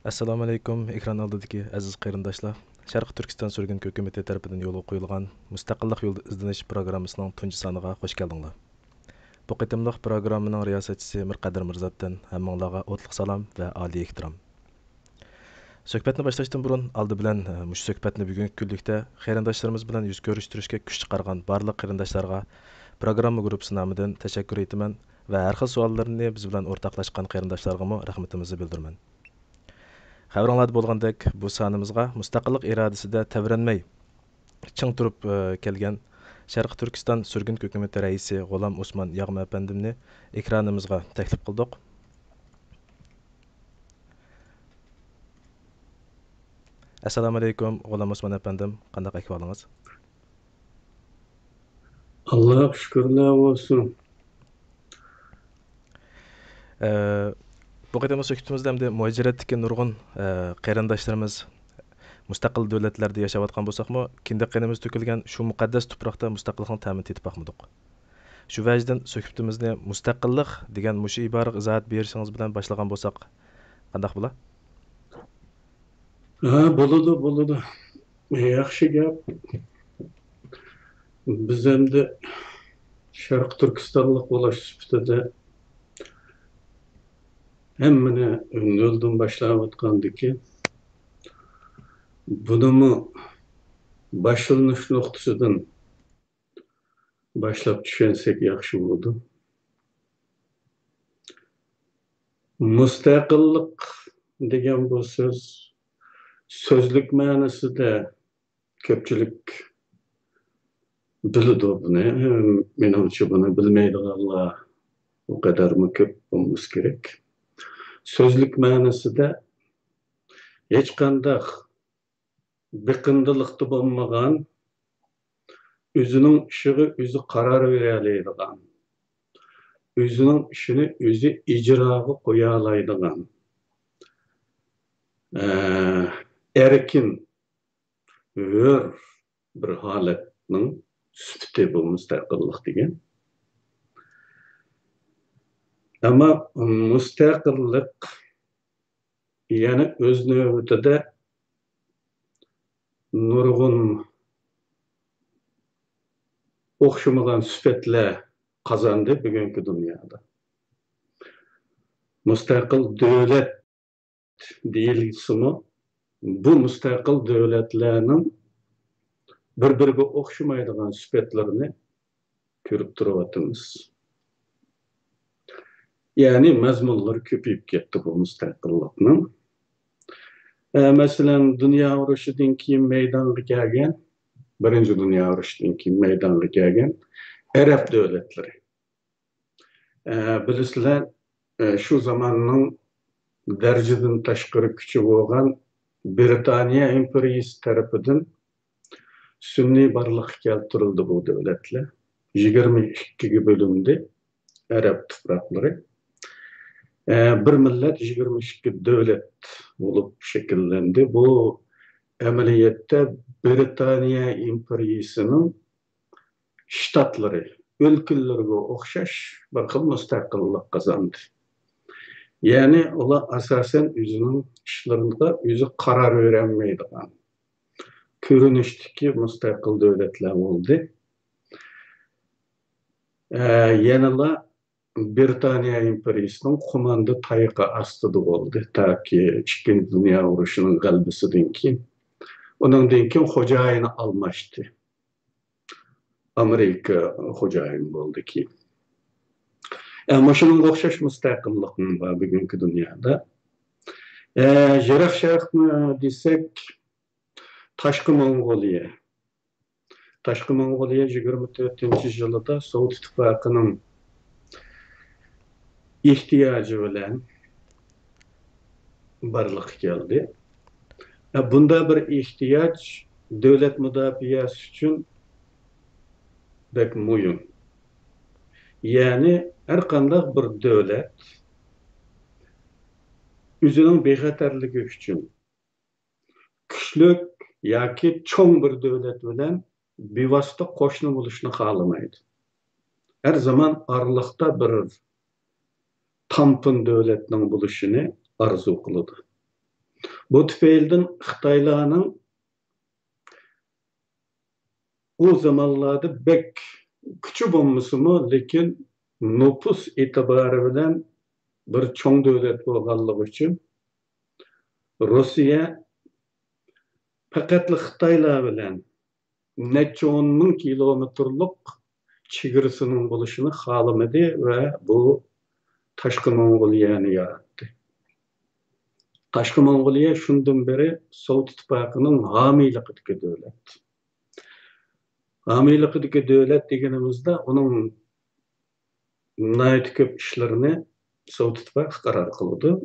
Assalomu alaykum, ekran oldidagi aziz qarindoshlar. Sharq Turkiston Surgun hökuməti tərəfindən yo'lga qo'yilgan Mustaqillik yo'lida izlanish programmasining tunji soniga xush keldinglar. Bu qitimliq programmaning riyosatchisi Mirqadir Mirzatdan hammanglarga o'tliq salom va oliy ehtirom. Söhbətni başlashdan burun aldı bilan mush söhbətni bugungi kunlikda qarindoshlarimiz bilan yuz ko'rishtirishga kuch chiqargan barliq qarindoshlarga programma gruppasi nomidan tashakkur etaman va har xil savollarni biz bilan o'rtoqlashgan qarindoshlarga rahmatimizni bildiraman. Xabaringlarda bo'lgandek, bu sonimizga mustaqillik irodasida tavranmay ching turib kelgan Sharq Turkiston Surgun hökuməti raisi G'ulam Osmon Yag'ma apandimni ekranimizga taklif qildik. Assalomu alaykum G'ulam Osmon apandim, qanday ahvolingiz? Allah şükürler olsun. Bu qadamda söhbətimizdə həm də muhaciratdagi nurgun qarindoshlarimiz mustaqil davlatlarda yashayotgan bo'lsaqmi, kinda qanimiz to'kilgan shu muqaddas tuproqda mustaqillikni ta'min etib baxmadik. Shu vajdan söhbətimizni mustaqillik degan mushu iboraga izohat berishingiz bilan boshlagan bo'lsak, qanday bo'lar? Boludu. Yaxşı gap. Biz hem de Şarkı Türkistanlık ulaş süpütede hemmine öldüm başlavatkandı ki bunu mu başlanış noktasından başlap düşünsek yaxşı oldu. Müstakillik degen bu sözlük manası da köpçülük bildi bunu. Menimce bunu bilmeydiganlar o kadar mı köp olması gerek. Sözlük manası da hiç qandaq biqindilikti bolmagan, özünün işini özü karar vereleydigan, özünün işini özü icraga koya alaydigan, erkin hür bir haletning süpti bu mustaqillik degen. Ama mustaqillik yani öz növbetide nurgun okşamagan süpetle kazandı bugünkü dünyada. Mustaqil devlet deyilgisimi bu mustaqil devletlerinin bir-biriga okşamaydigan süpetlerini körüp duruvatımız. Yani mazmunları köpeyip ketdi bu mustaqillikning. Mesela dünya urushidan keyin meydonga kelgan, birinchi dünya urushidan keyin meydonga kelgan Arab davlatlari. Bilasizlar, şu zamanning darajadan tashqari kuchi bo'lgan Britaniya imperiyasi tarafidan sunniy barliq keltirildi bu davlatlar. 22 bölümde Arab tuproqlari. Bir millet 22 devlet olup şekillendi. Bu ameliyette Britaniya imperiyasının ştatları, ülkelerine okşaş bakıl müstakillik kazandı. Yani ola asasen özünün işlerinde özü karar öğrenmeydigan. Körünüşteki müstakil devletler oldu. Yanıla Britaniya imperiyasının komanda tayıqı astıdı oldu. Ta ki İkinci Dünya Uruşu'nun galbisinden keyin. Ondan keyin hocayını almıştı. Amerika hocayını oldu ki. Ama şunun okşaş müstakilliğinin var bugünkü dünyada. Jirak şark mı desek Taşkı Mongoliya. Taşkı Mongoliya 24. yılında Sovet İttifakı'nın ihtiyacı olan barlık geldi. Bunda bir ihtiyaç devlet müdafiyası için pek mühim. Yani her qandaq bir devlet özünün bexatarligi için küçlük yoki çoğ bir devlet bilen bevosita qo'shni bo'lishni xohlamaydi. Her zaman aralıkta bir tampın devletinin buluşunu arzu kılıdı. Bu tüpeylden Xitaylarning o zamanlarda bek küçük olmasımı, lekin nüfus itibarı bilen bir çoğ devlet bolganlygy üçin Rusiya faqat Xitaylar bilen neçe 10 ming kilometrlik çigirisining boluşunu halamady ve bu Taşkı Mongoliyani yaratdı. Taşkı Mongoliya şundan beri Sovet İttifakının hamiyligideki devlet. Hamiyligideki devlet degenimizde onun nayet köp işlerini Sovet İttifakı karar kıldı.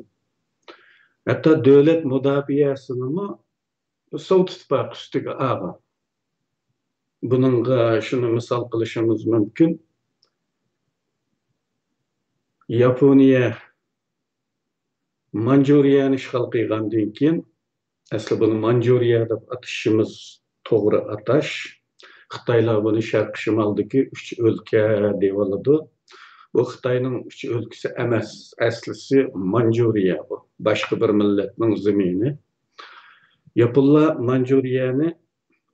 Hatta devlet müdafiyasını Sovet İttifakı üstüge ağa. Bununla şunu misal kılışımız mümkün. Yaponiya Manjuriyani işgal kıygandan keyin, aslı bunu Manjuriya dep atışımız toğru ataş. Xitaylar bunu Şarkı Şimaldaki 3 ülke dep aladı. Bu Xitayning 3 ülkesi emas, aslisi Manjuriya bu. Başka bir milletning zemini. Yapıllar Manjuriyani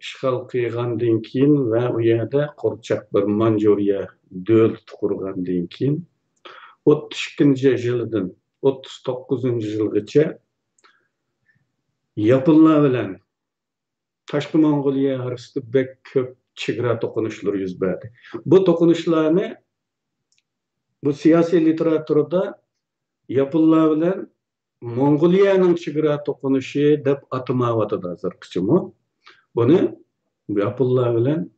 işgal kıygandan keyin ve o yerda qurçaq bir Manjuriya dövlet kurgandan keyin 32-nji ýyldan 39-njy ýylgaça Japonlar bilen Taşkı Mongoliya arasında bek köp çigara tokunuşlary ýüz berdi. Bu tokunuşlarny bu siyasi literaturda Japonlar bilen Mongoliýanyň çigara tokunuşy dep atamawadyr hazırkyçymy. Bunu Japonlar bilen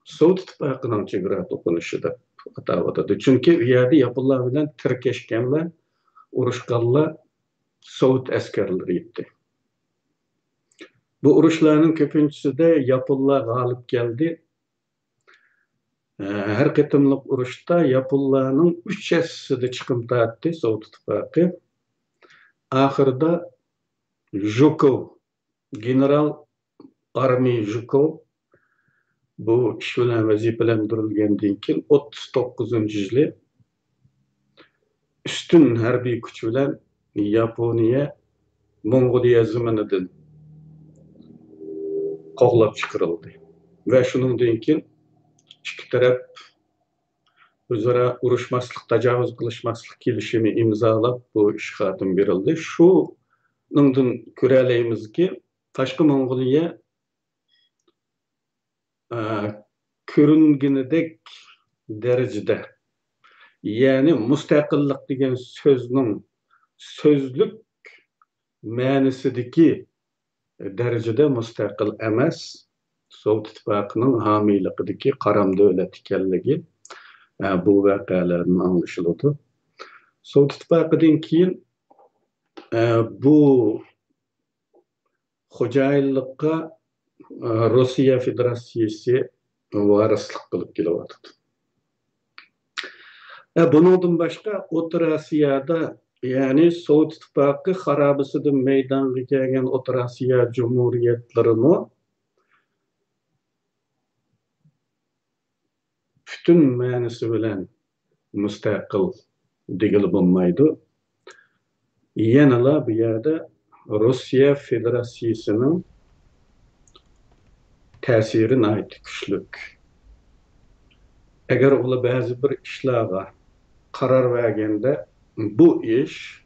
Sovet İttifakynyň çigara tokunuşy dep atawadyr. Çünki ýerde Japonlar bilen tirkeşkenler, uruşganlar Sovet askerleri ýetdi. Bu uruşlarning köpünçüsinde Japonlar galip geldi. Her ketimlik uruşta Japonlarning 3 ýaşysy çykyp tatdy Sovet İttifaky. Ahyrda Zhukov, general armiýa Zhukov bu iş bilen wezipelendirilgenden keyin 39-njy ýyly üstün herbi güç bilen Yaponiya Mongoliya zemininden qoglap çykyryldy. Ve şunundan keyin iki tarap özara uruşmaslyk, tajawuz kılışmaslyk kelişimi imzalap bu iş hatym berildi. Şunundan göräleymiz ki Taşkı Mongoliya körüngenidek derecede, yani müstakillik degen sözünün sözlük määnisideki derecede müstakil emas. Sovet İttifakynyň hamiyligideki qaram döwlet ekenligi bu wakalardan anlaşıldı. Sovet İttifakydan keyin bu hojaýylykka Rusiya Federasyasy waryslyk kılıp keleýärdi. Bundan başka Orta Asyada, yani Sovet İttifakı harabysydan meýdanga gelgen Orta Asya jumhuriýetlerini bütün mänisi bilen müstakil degili bolmaýdy. Ýanala bu ýerde Rusiya Federasyasının täsiri naýat güçlük. Eger ola bäzi bir işlaga karar vergende bu iş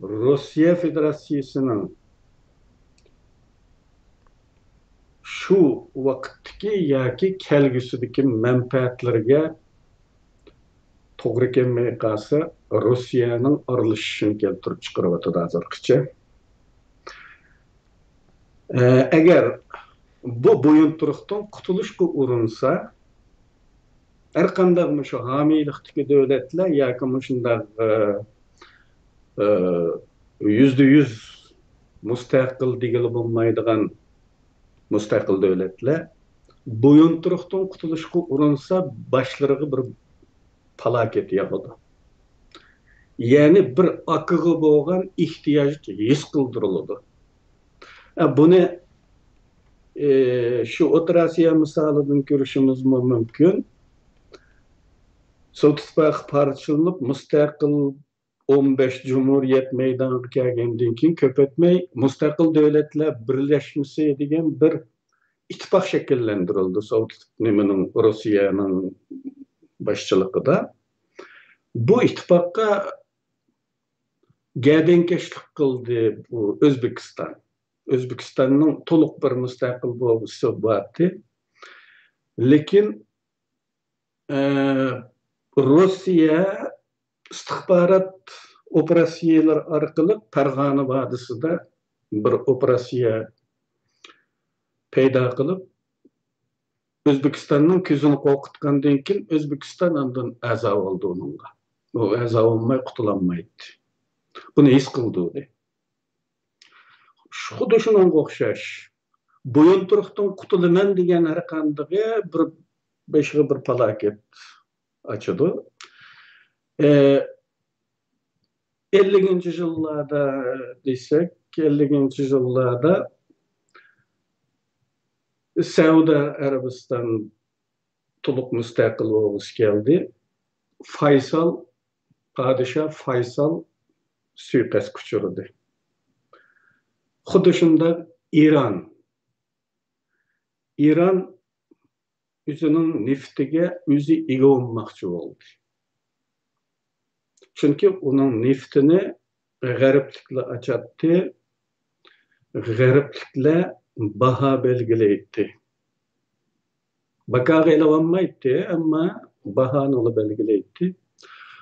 Rusya Federasyasının şu wagtki ýa-ki kelgüsideki menfaatlerine togry kelmej kalsa Rusyanyň aralşyşyny keltirip çykyryp hazırkyça. Eger bu boyunturukdan kutuluşga urunsa, her kandak şu hamiylikdeki devletler ýa-ki şunday %100 müstakil degili bolmaýdygan müstakil devletler boyunturukdan kutuluşga urunsa başlaryga bir falaket ýagydy. Yani bir akygy bolgan ihtiýaç his kıldırıldı. Bunu şu Orta Asya misalydan görüşimiz mümkün. Sovet İttifakı parçalanyp müstakil 15 Cumhuriyet meydanı kelgenden keyin köp etmey mustaqil devletler birleşmesi degan bir ittifaq şekillendirildi Rusiyanın başçılığında. Bu ittifaqqa gädenkeşlik kıldı bu Özbekistan. Özbekistan'ın toluq bir mustaqil bolgusu bardı. Lekin Rusya istihbarat operatsiyalar arkalı Fergana Vadisi'de bir operasiya peyda kılıp Özbekistan'ın küzünü korkutkandan keyin Özbekistan ondan a'zo oldu onunla. O a'zo olmay qutulanmaydı. Bunu his kıldı. Xuddi shunga o'xshash. Buyunturuqdan qutulaman degan har qanday bir beşiği bir falaket açıldı. 50-ci yıllarda desek, 50-ci yıllarda Suudi Arabistan toluq müstakil olmuş geldi. Padişah Faysal suikast kuchurdi. Xuddi shunda İran özünün neftiga özü ega olmoqchi bo'ldi. Chunki uning neftini g'arbliklar achatdi, g'arbliklar baho belgilaydi. Bakaga ilavanmaydi, ama bahoni belgilaydi.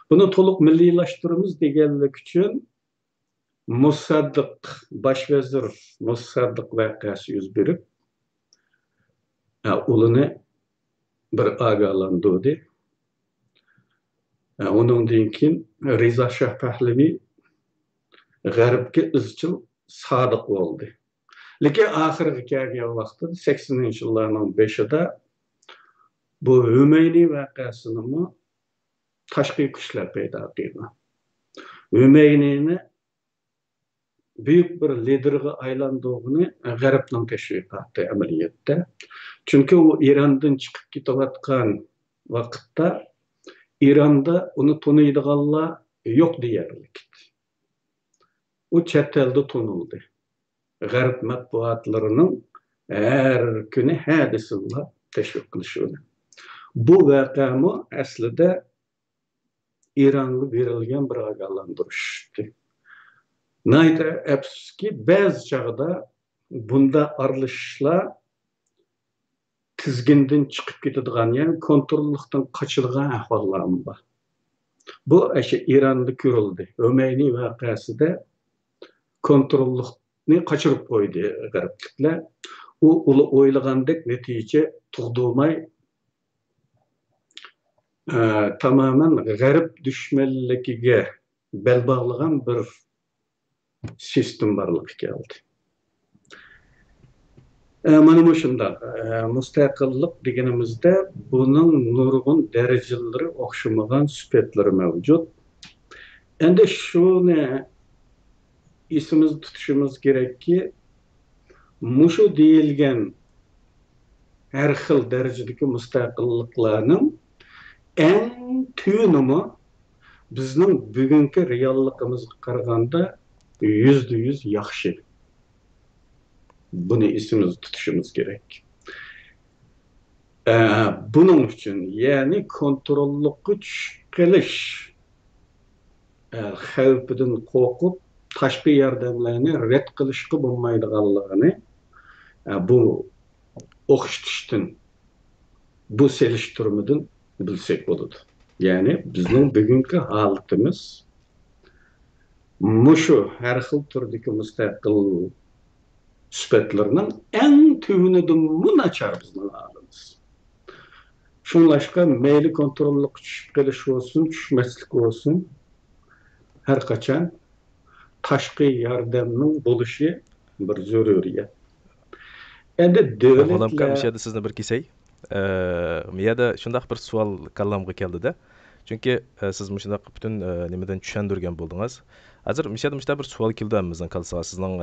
Bunu to'liq milliylaştırmamız deganlik uchun Mossaddiq bosh vazir Mossaddiq voqeasi yuz berib, ulini bir agalandirdi. Ondan keyin Rizo Shah Pahlavi g'arbga izchil sodiq bo'ldi. Lekin oxirgi kelgan vaqtda 80-yillarning 5'ida bu Hümeyni voqeasini tashqi kuchlar paydo qildi. Hümeyni'ni büyük bir liderga aylandığını g'arbning teşviqatı amaliyotda. Çünkü o İran'dan chiqib ketayotgan vaqtda İran'da onu tanıydiganlar yo'q deyarlik. O chet elda tanıldı. G'arb matbuotlarının her kuni hadisini teşviq qilishadi. Bu voqeami aslida İranga berilgan bir ogohlantirishdi. Nayta afsuski ba'zi chog'da bunda aralashishlar tizgindan chiqib ketadigan, ya'ni kontrollikdan qochilgan ahvollar bor. Bu o'sha İran'da ko'rildi. Hümeyni voqeasida kontrollikni qochirib qo'ydi g'arbliklar. U o'ylagandek natija tug'dirmay tamamen g'arb dushmanligiga bel bog'lagan bir sistem barlık geldi. Mana shunda mustaqillik deganimizda bunun nurg'un darajalari o'xshamagan sifatlari mavjud. Endi shuni esimizda tutishimiz kerakki, mushu deyilgan har xil darajadagi mustaqilliklarning eng tünümü bizning bugungi realligimizga qaraganda %100 yaxshi. Bunu esimizde tutuşumuz gerek. Bunun için yani kontrolluk güç qilish xavfidan qo'rqib tashqi yordamlarni rad qilishga bo'lmaydiganligini bu o'qitishdan, bu selishtirmadan bilsak bo'ladi. Yani bizning bugungi holatimiz mushu har xil turdagi mustaqil sifatlarning eng tüvünüdün nachar bizning holimiz. Şunlaşqa meyli kontrolluk tushib qelish olsun, tushmaslik olsun, har qachon tashqi yordamning bo'lishi bir zaruriyat. Endi davlatlar mishada sizni bir kesay. Miyada shundaq bir savol kallamga keldi-da. Chunki siz shundaq butun nimadan tushundirgan bo'ldingiz. Hozir mishada bir savol keldi bizning qalsa sizning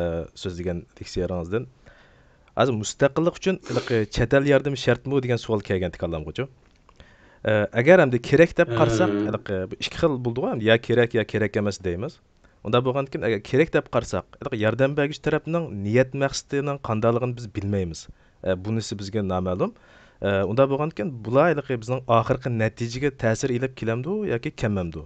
so'zlagan leksiyaringizdan. Hozir mustaqillik uchun chet el yordami shartmi degan savol kelgan kallamgacha. Agar hamda kerak deb qarasak, Ee, bu ikki xil bo'ldi-ku, ya kerak emas deymiz. Unda bo'lgandan agar kerak deb qarasak, yordam bergich tarafning niyat maqsadining qandaligini biz bilmaymiz. Bunisi bizga noma'lum. Unda bo'lgandan bular bizning oxirgi natijaga ta'sir ilib kelamdi yoki kelmamdi.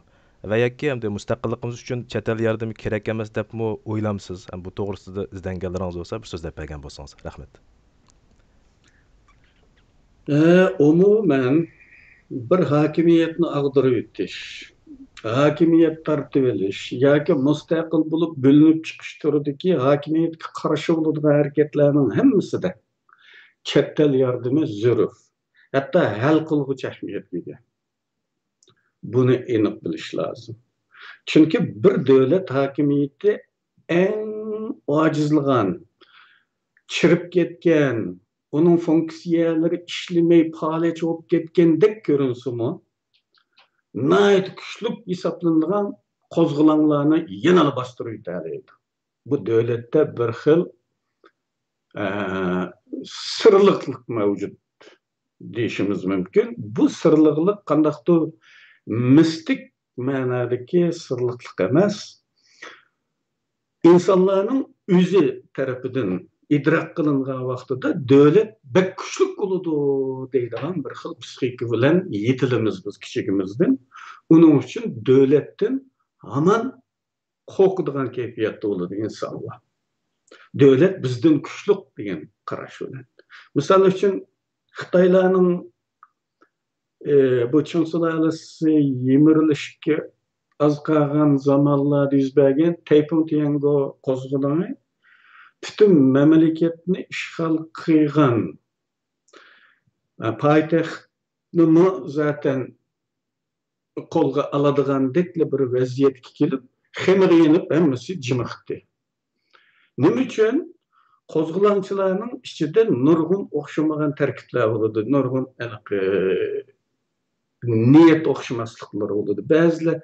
Va yoki hamda mustaqilligimiz uchun chet el yordami kerak emas debmi o'ylamsiz? Bu to'g'risida izlanganlaringiz bo'lsa, bir so'zlab bergan bo'lsangiz. Rahmat. umumen bir hakimiyetni ag'dirib o'tish, hakimiyet tartib edish yoki mustaqil bo'lib bo'linib chiqish turidagi hakimiyetga qarshi bo'ladigan harakatlarning hammasida chet el yordami zarur. Hatto hal qilg'uch ahamiyatga ega. Buni aniq bilish lozim. Chunki bir davlat hakimiyeti eng ojizlagan, chirib ketgan, onun fonksiyonlari ishlamay faoliyat bo'lib ketgandek ko'rinsimi, nayt kuchlik hisoblanadigan qo'zg'olonlarni yana bostirib o'tadi. Bu davlatda bir xil sirliqlik mavjud deyishimiz mumkin. Bu sirliqlik qandaqdir mistik ma'nodagi sirliqlik emas. İnsanların o'zi tarafidan idrak qilingan vaqtida davlat bek kuchli bo'ladi deydigan bir xil psixika bilan yetilimiz biz kichigimizdan. Uning uchun davlatdan hamon qo'rqadigan kayfiyatda bo'ladi insonlar. Davlat bizdan kuchli degan qarash bilan. Misol uchun Xitoylarning bu Ching sulalasi yemirilishga az qolgan zamonlarda yuz bergan Tayping-Tiango qo'zg'oloni bütün memleketni ishg'ol qilgan poytaxtni zaten qo'lga oladigandek bir vaziyatga kelib, xemiri yenib hammasi jimiqdi. Nima uchun? Qo'zg'olonchilarning ichida nurg'un o'xshamagan tarkiblar bo'ladi, nurg'un niyat o'xshamasliklari bo'ladi. Ba'zilar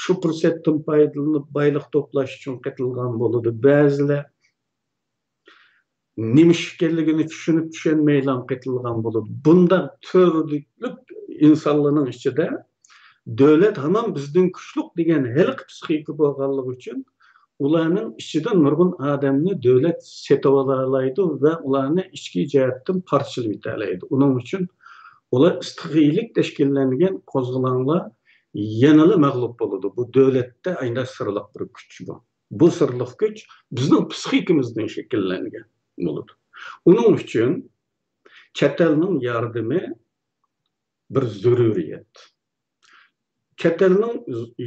shu fursatdan foydalanib boylik to'plash uchun qatilgan bo'ladi. Ba'zilar nima ekanligini tushunib tushunmaylan qatilgan bo'ladi. Bunda turli insonlarning ichida davlat hamon bizdan kuchli degan haliq psixika bo'lganligi uchun ularning ichida nurg'un odamni davlat setib olaydi va ularni ichki jihatdan parchalab o'tadi. Uning uchun ular istiqiylik tashkillangan qo'zg'olonlar yanada mag'lub bo'ladi. Bu davlatda aynan sirliq bir kuch bu. Bu sirliq kuch bizning psixikamizdan shakllangan bo'ladi. Uning uchun chet elning yordami bir zaruriyat. Chet elning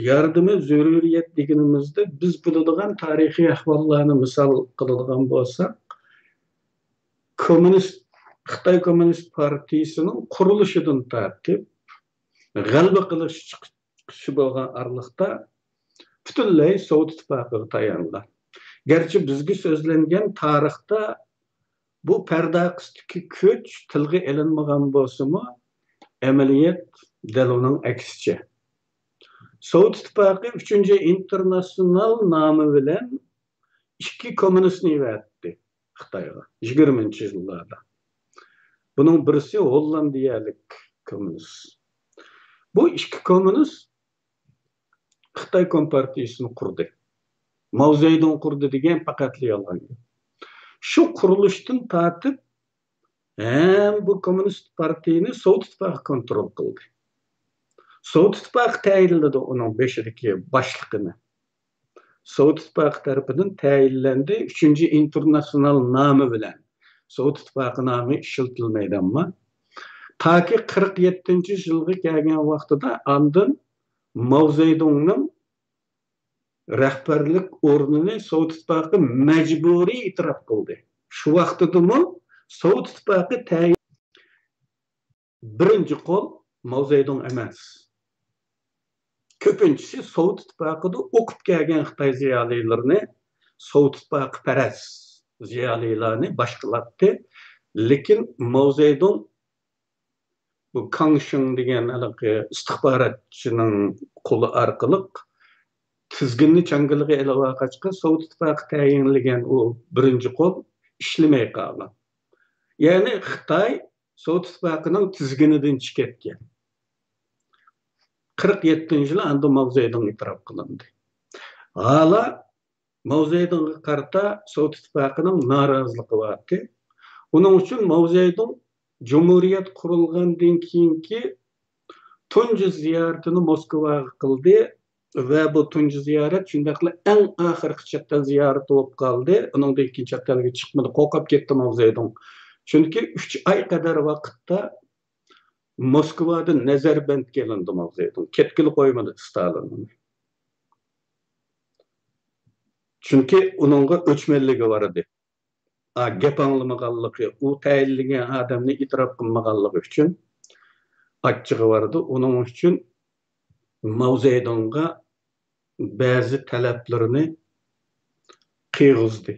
yordami zaruriyat deganimizda biz biladigan tarixiy ahvollarni misol qiladigan bo'lsak, Xitoy Kommunist Partiyasining qurilishidan tortib g'alaba qilish chiqishi bo'lgan arliqda butunlay Sovet ittifoqiga tayangan. Gerçi bizga so'zlangan tarixda bu pardaqisdagi kuch tilga ilinmagan bo'lsa-mu, amaliyat dal uning aksicha. Sovet ittifoqi 3-internasional nomi bilan ikki kommunistni yaratdi Xitoyga 20-yillarda. Bunun birisi Hollandiyalik komünist. Bu ikki kommunist Xitoy Kompartiyasini qurdi. Mao Zedong qurdi degan faqatli yolg'on. Shu qurilishdan tortib ham bu kommunist partiyani Sovet ittifoqi kontrol qildi. Sovet ittifoqi tayinladi uning beshidagi boshlig'ini. Sovet ittifoqi tarafidan tayinlandi 3-internasional nomi bilan. Sovet ittifoqi nomi ishlatilmaydi ammo taki 47-yilga kelgan vaqtida andin Mao Zedongning rahbarlik o'rnini Sovet ittifoqi majburiy e'tirof qildi. Shu vaqtdami Sovet ittifoqi birinchi qo'l Mao Zedong emas. Ko'pinchisi Sovet ittifoqida o'qib kelgan Xitoy ziyolilarini Sovet ittifoqi paras ziyolilarni boshqalatdi. Lekin Mao Zedong bu Kang Shing degan istixborotchining qo'li orqali tizginni changaliga ilova Sovet ittifoqi tayinlagan u birinchi qo'l ishlamay qolgan. Ya'ni Xitoy Sovet ittifoqining tizginidan chiqib ketgan. 47 yılı anda Mao Zedong itiraf kılındı. Hala Mao Zedong'a karta Sovet İttifakı'nın narazılığı vardı. Onun için Mao Zedong Cumhuriyet kurulgandan keyinki tunji ziyaretini Moskvaga kıldı ve bu tunji ziyaret şundaqla en ahirki chet ziyareti bolup kaldı. Onundan keyin chet elge çıkmadı, kokap ketdi Mao Zedong. Çünkü 3 ay kadar vaqtda Moskva'da Nazarband gelindi Mao Zedong. Ketkili koymadı Stalin'ni. Çünkü onunla öçmenligi vardı. Gep anlamagalygy, o tayinligen adamny itiraf kılmagalygy üçün açığı vardı. Onun için Mao Zedong'a bazı taleplerini kıygızdı,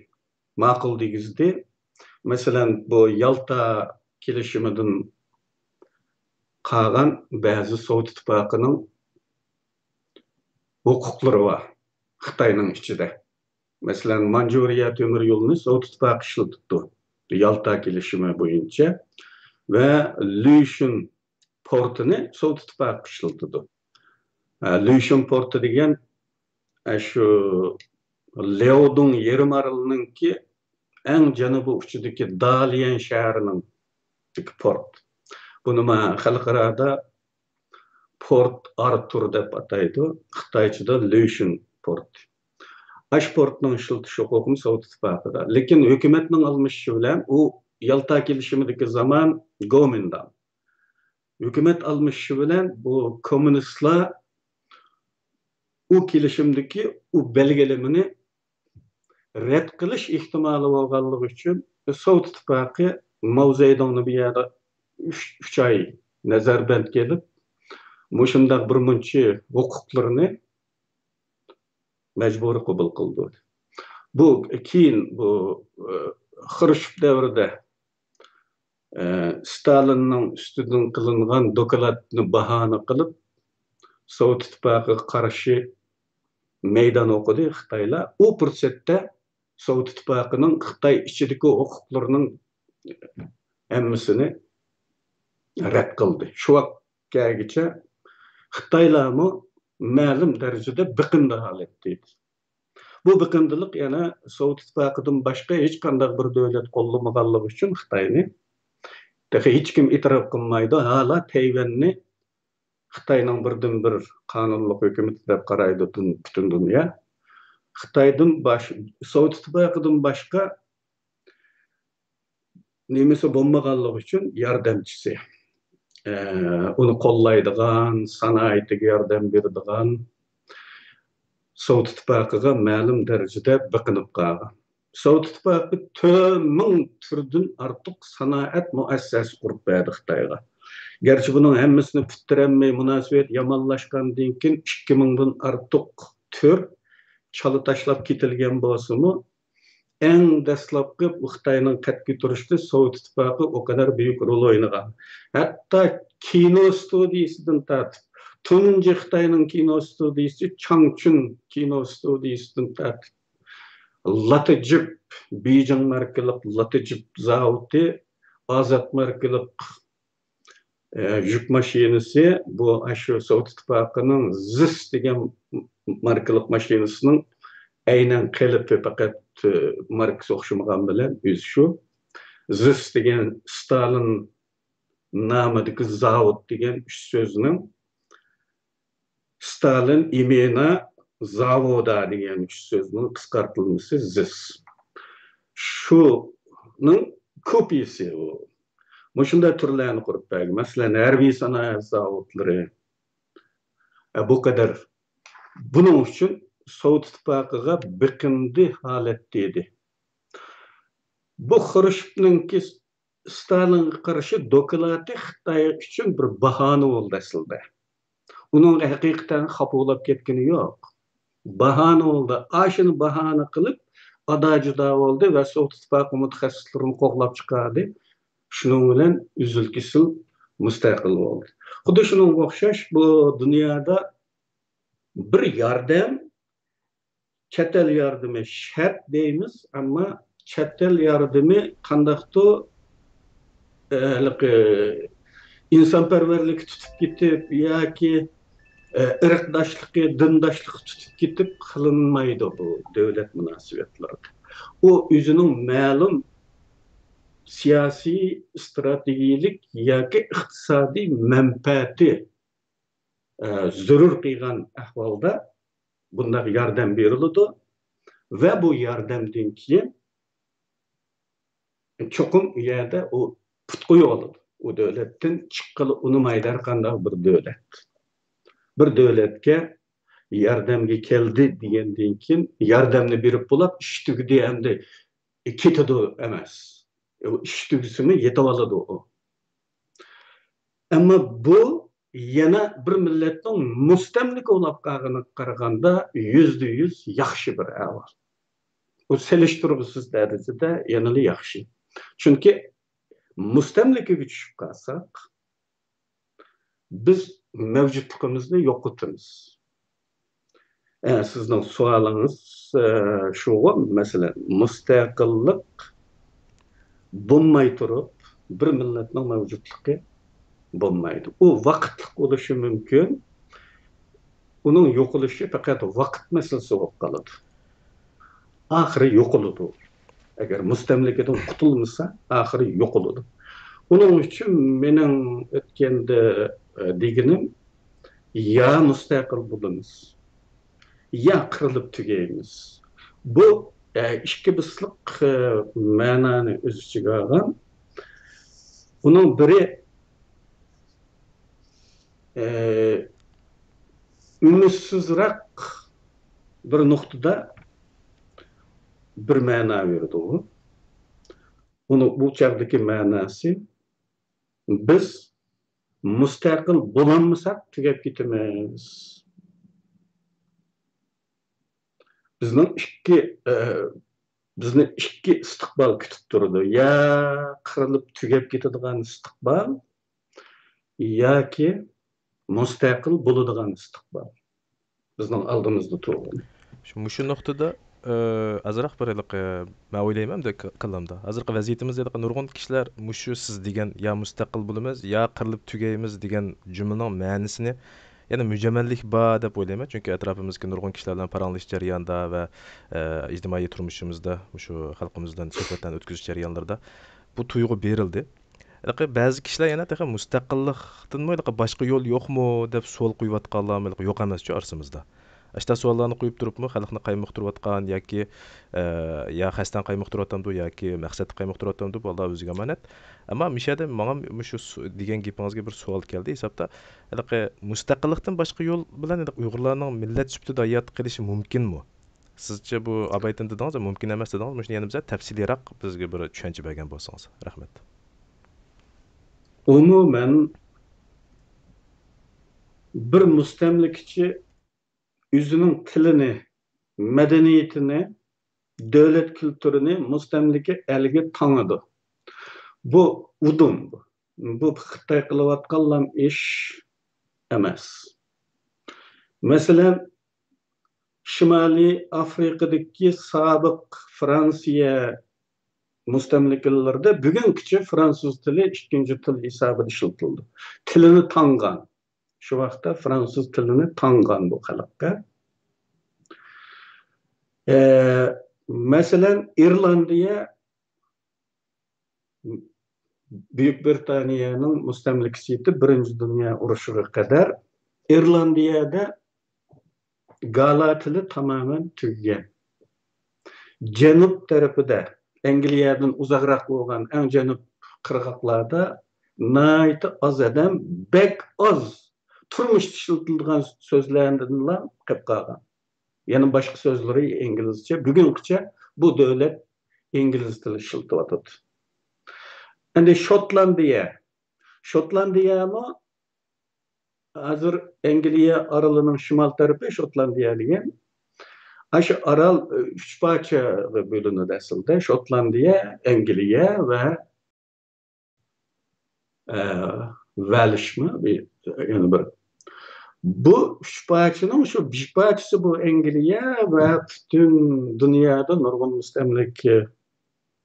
makul digizdi. Mesela bu Yalta kelişiminden kalan bazı Sovet İttifakı'nın hukukları var Xitayning içinde. Mesela Manjuriya temir yolunu Sovet İttifakı işletdi. Yalta kelişimi boyunca ve Lushin portunu Sovet İttifakı işletdi. Lushin portu degen şu Leodun yerim aralınınki en janubi uçudaki Dalian şehrinin port. Bunu halkırada Port Arthur dep ataydı. Xitayçıda Lushin port. Aş portunun işletiş hukumu Sovet İttifakı'da. Lekin hükümetinin almışı bilen o Yalta kelişimideki zaman Gomin'dan. Hükümet almışı bilen bu komünistler o kelişimdeki o belgelemini red kılış ihtimali bolganlygy üçün Sovet İttifakı Mao Zedong'u bir yada 3 ay Nazarband gelip muşundaq bir munçı hukuklaryny mecburi kabul kıldı. Bu keyin bu Xruşev devrinde Stalin'nin üstüden kılıngan dokladını bahana kılıp Sovet İttifakı karşı meydan okudu Xitayla. O fırsatda Sovet İttifakı'nın Xitay içindeki hukuklarının emmesini red kıldı. Şu vakitgacha Xitaylarmı ma'lum derecede bıkındı haletdeydi. Bu bıkındylyk yana Sovet İttifakı'dan başka hiç kanday bir devlet kollamaganlygy üçün Xitayny hiç kim itiraf kılmaydı. Hala Tayvan'ni Xitayning birden-bir kanunluk hükümeti dep qaraydı bütün dünya. Xitaydan Sovet İttifakı'dan başka nemesi bolmaganlygy üçün yardımçısı. Onu kollaydıgan, sanayetiga yardam berdigan Sovet İttifakı'ga ma'lum derecede bıkınıp qalgan. Sovet İttifakı 1000 türden artık sanaat muassasası kurup berdi Xitayga. Gerçi bunun hemmesini püttirenmey münasebet yamanlaşkandan keyin 2000'den artık tür çalı taşlap ketilgen bolsumu en dastlapkı Xitayning qat'iy turishida Sovet İttifakı o kadar büyük rol oynagan. Hatta kino studiyasidan tartib tunji Xitayning kino studiyasi Changchun kino studiyasidan tartib Latijib Beijing markalik Latijib zavodi Azat markalik yük maşinesi bu aşı Sovet İttifakı'nın ZIS degen markalik maşinesinin aynen kılıp fakat markası okşamagan bilen yüz şu. ZIS degen Stalin namıdaki zavod degen üç sözünün Stalin imena zavoda degen üç sözünün kıskartılması ZIS. Şunun kopyası o. Muşunda türlerini kurup berdi. Mesela harbiy sanayi zavodları bu kadar. Bunun için Sovet İttifakı'ga bıkındı haletteydi. Bu Xruşev'ninki Stalin'e karşı dokladı Xitay için bir bahane oldu aslında. Onun hakikaten xafa olup ketkeni yok. Bahane oldu. Aşını bahane kılıp adacıda oldu ve Sovet İttifakı mutaxassislerini qoqlap çıkardı. Şunun bilen üzülkisil müstakil oldu. Xuddi şunun oxşaş bu dünyada bir yardım chet el yardımı şart deymiz ama chet el yardımı qandaqto insonparvarlik tutib ketib yoki ırkdaşlığı, dindaşlığı tutup gitip kılınmaydı bu devlet münasebetleri. O özünün ma'lum siyasi, stratejilik yoki iqtisodiy manfaati zarur qilgan ahvolda bunday yordam beriladi va bu yordamdan keyin cho'qim u yerda u putqu yo'qoladi. U davlatdan chiqqili unimaydi qanday bir davlat. Bir davlatga yordamga keldi degandan keyin yordamni berib bo'lib ish tugdi endi ketadi emas. İş tügüsünü yetib oladi o. Ama bu yana bir millatning mustamlik bo'lib qolganiga qaraganda %100 yaxshi bir ahvol. Bu selishtirg'isiz darajada yanada yaxshi. Chunki mustamlikaga tushib qolsak, biz mavjudligimizni yo'qotamiz. Sizning savolingiz shu, masalan, mustaqillik bo'lmay turib bir millatning mavjudligi bo'lmaydi. U vaqtlik bo'lishi mumkin. Uning yo'qolishi faqat vaqt masalasi bo'lib qoladi. Oxiri yo'qoladi. Agar mustamlikadan qutulmasa, oxiri yo'qoladi. Uning uchun mening o'tganda deganim ya mustaqil bo'lamiz, ya qirilib tugaymiz. Bu ikki bisliq ma'noni o'z ichiga olgan. Uning biri ümitsizroq bir nuqtada bir ma'no berdi u. Uni bu chaqdagi ma'nosi biz mustaqil bo'lolmasak tugab ketamiz. Bizni ikki istiqbol kutib turdi. Ya qirilib tugab ketadigan istiqbol yoki mustaqil bo'ladigan istiqbol bizning oldimizda turgan. Shu nuqtada azroq bir men o'ylayman qilimda. Hozirgi vaziyatimizda nurg'un kishilar mushu siz degan ya mustaqil bo'lamiz, ya qirilib tugaymiz degan jumlaning ma'nosini yana mujamallik bor deb o'ylayman. Chunki atrofimizga nurg'un kishilar bilan paranglish jarayonida va ijtimoiy turmushimizda, shu xalqimizdan suhbatlarni o'tkazish jarayonlarida bu tuyg'u berildi. Ba'zi kishilar yana mustaqillikdan boshqa yo'l yo'qmi deb savol qo'yayotganlar yo'q emas-ku orsimizda. Ashta savollarni qo'yib turibmi, xalqni qaymoqtirayotgan yoki ya xastan qaymoqtirayotgandu yoki maqsadni qaymoqtirayotgandu, Alloh o'ziga amonat. Ammo mishada menga shu degan gapingizga bir savol keldi. Hisobda mustaqillikdan boshqa yo'l bilan Uyg'urlarning millat sifatida hayot qilishi mumkinmi? Sizcha bu abaytin dedingiz, mumkin emas dedingiz. Shuni yana bizga tafsiliyroq bizga bir tushuncha bergan bo'lsangiz. Rahmat. Umuman bir mustamlikchi özünün tilini, medeniyetini, devlet kültürünü mustamlika elge tanıdı. Bu udum bu. Bu Xitay kılıvatkallam iş emas. Mesela Şimali Afrika'daki sabık Fransiya mustamlikalarda bugünküçe Fransız tili ikinci til hesabı işletildi. Tilini tanıgan. Şu vaqtda Fransız tilini tanıgan bu xalqqa. Mesela İrlandiya Büyük Britaniyanın mustamlikasıydı Birinci Dünya Urushuga kadar. İrlandiyada Gala tili tamamen tugagan. Janub tarafida Angliyadan uzoqroq bo'lgan eng janub qirg'oqlarda nayt oz odam bek oz turmushda ishlatiladigan so'zlardan qilib qolgan. Yana boshqa so'zlari inglizcha. Bugungacha bu davlat ingliz tili ishlatyapti. Endi Shotlandiyami hozir Angliya orolining shimol tarafi Shotlandiya degan. Aşı aral üç parçaga bölünür aslında. Shotlandiya, Angliya ve Welsh mi? Yani bir. Bu üç parçanın şu bir parçası bu Angliya ve bütün dünyada nurg'un mustamlika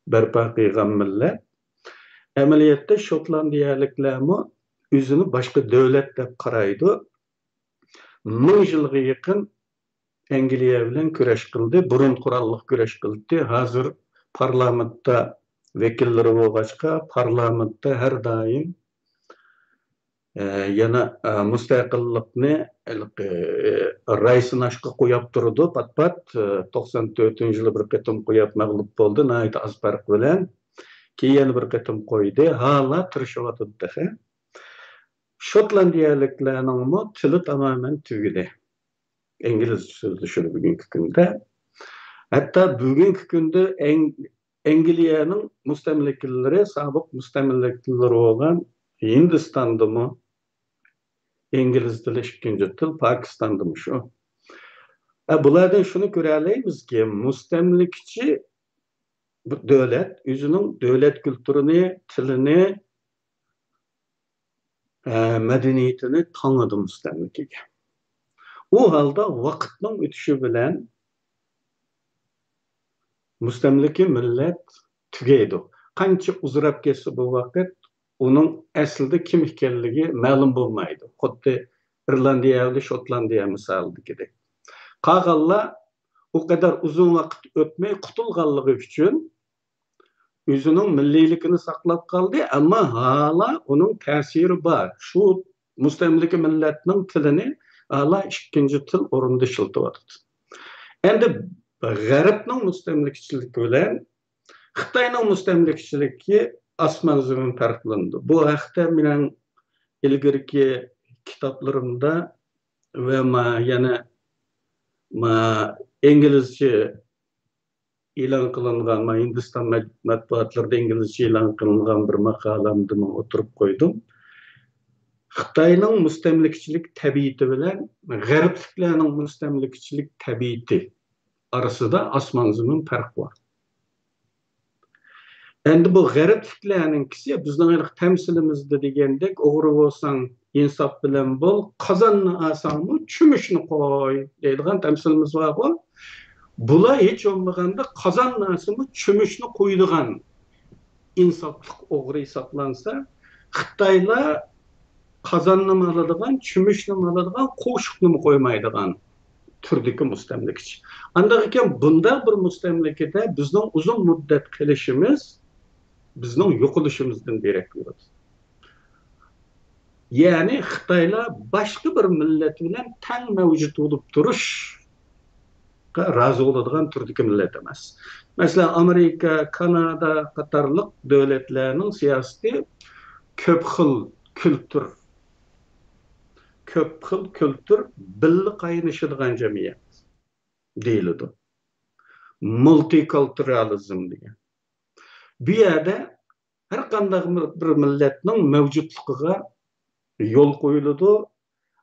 barpo qilgan millat. Amaliyotda Shotlandiyaliklarmi o'zini boshqa davlat deb qaraydi. 1000 yılga yakın Angliya bilen güreş kıldı. Burun kurallık güreş kıldı. Hazır parlamentda vekilleri bolgaçka, parlamentda her daim yana müstakillikni raisini aşkı koyup durdu. Pat 94-nji ýyly bir ketim koyup maglup boldy. Naýat az fark bilen. Keyin bir ketim koydu. Hala tırşyp atdy. Şotlandiýalikleriniň tili tamamen tügidi. İngiliz sözleşili bugünkü günde. Hatta bugünkü günde Angliýanyň mustamlikeleri, sabyk mustamlikeleri olan Hindistan'da mı? İngiliz dili ikinci til, Pakistan'da mı şu? Bulardan şunu görebiliriz ki mustamlikçi devlet, özünün devlet kültürünü, tilini, medeniyetini tanıdı mustamlikige. O halda vakitnin ötüşü bilen mustamliki millet tügeydi. Kança uzurap geçse bu vakit onun aslında kim ekenligi ma'lum bolmaydy. Xuddi Irlandiya we Şotlandiya misalidagidek. Qagalla o kadar uzun vaqt ötmey qutulganlygy üçin özünün millilikini saklap kaldı ama hala onun täsiri bar. Şu mustamliki milletinin tilini hala ikinci til orunda işletyp atdy. Endi Garipning mustamlikçiligi bilen Xitayning mustamlikçiligi asman zıvın farklandı. Bu haqda menen ilgirki kitaplarımda ve yana İngilizce ilan kılıngan, Hindistan matbuatlarında İngilizce ilan kılıngan bir makalamda oturup koydum. Xitayning mustamlikçilik tabiiti bilen Garipliklerning mustamlikçilik tabiiti arasında asman zıvın fark var. Endi bu garipliklerininkisi bizning temsilimizde degendek og'ri bolsaň insaf bilen bol, qazanny asaňmy çümüşni koy deydigan temsilimiz var go. Bula hiç olmaganda qazanny asaňmy çümüşni koydigan insaflyk og'ri hesaplansa, Xitaylar qazanny aladigan, çümüşni aladigan, qoşukny koymaydigan türdeki mustamlikçi. Andaqken bunda bir mustamlikede bizning uzun muddat qilishimiz bizning yo'qolishimizdan derak beradi. Yani Xitaylar başka bir millet bilen teng mevcut olup duruşga razı oladigan türdeki millet emas. Mesela Amerika, Kanada qatarlyk döwletleriniň siyaseti köp xil kültür billi qaýnyşydigan jemiyet deyildi. Multikulturalizm diye. Bu ýerde her qanday bir milletning mevcutlygyga yol koyuldu.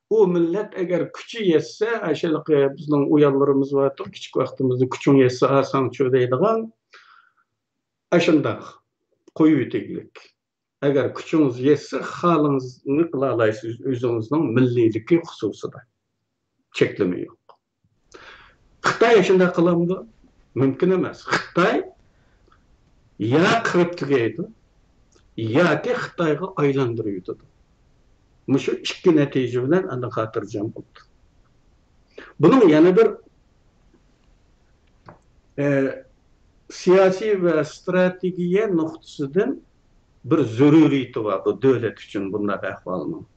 O millet eğer küçü yetse, aşağı bizning uyanlarımız var, küçük vaqtimizde küçüň yetse asan çödeydigan, aşındaq koyu teglik. Eğer küçüňiz yetse, halyňyzy kıla alaýsyz özüňizning milliliki hususida. Çekleme yok. Xitay aşında kılamdy? Mümkin emas. Xitay ya kırıp tügeydi, ya ki Xitayga aylandırıyordu. Muşu iki netice bilen ana hatırjam boldy. Bunun yana bir siyasi ve stratejiye noktasından bir zörüriyeti var bu devlet için bunlar ahvalının.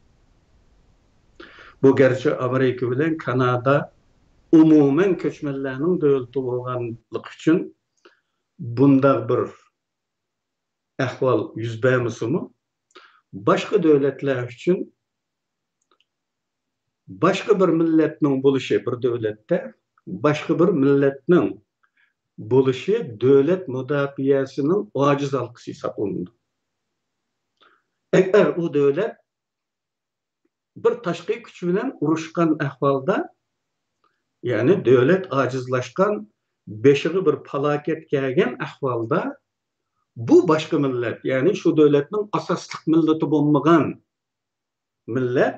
Bu gerçi Amerika bilen Kanada umumen köçmenlerinin devleti bolganlyk için bunda bir ahval yüz bermesimi başka devletler için başka bir milletning boluşy bir devletde başka bir milletning boluşy devlet müdafiasının aciz algısy hesaplandy. Eğer o devlet bir taşqi güç bilen uruşkan ahvalda yani devlet acizlaşkan beşiği bir palaket gelgen ahvalda bu başka millet yani şu devletning asaslyk milleti bolmagan millet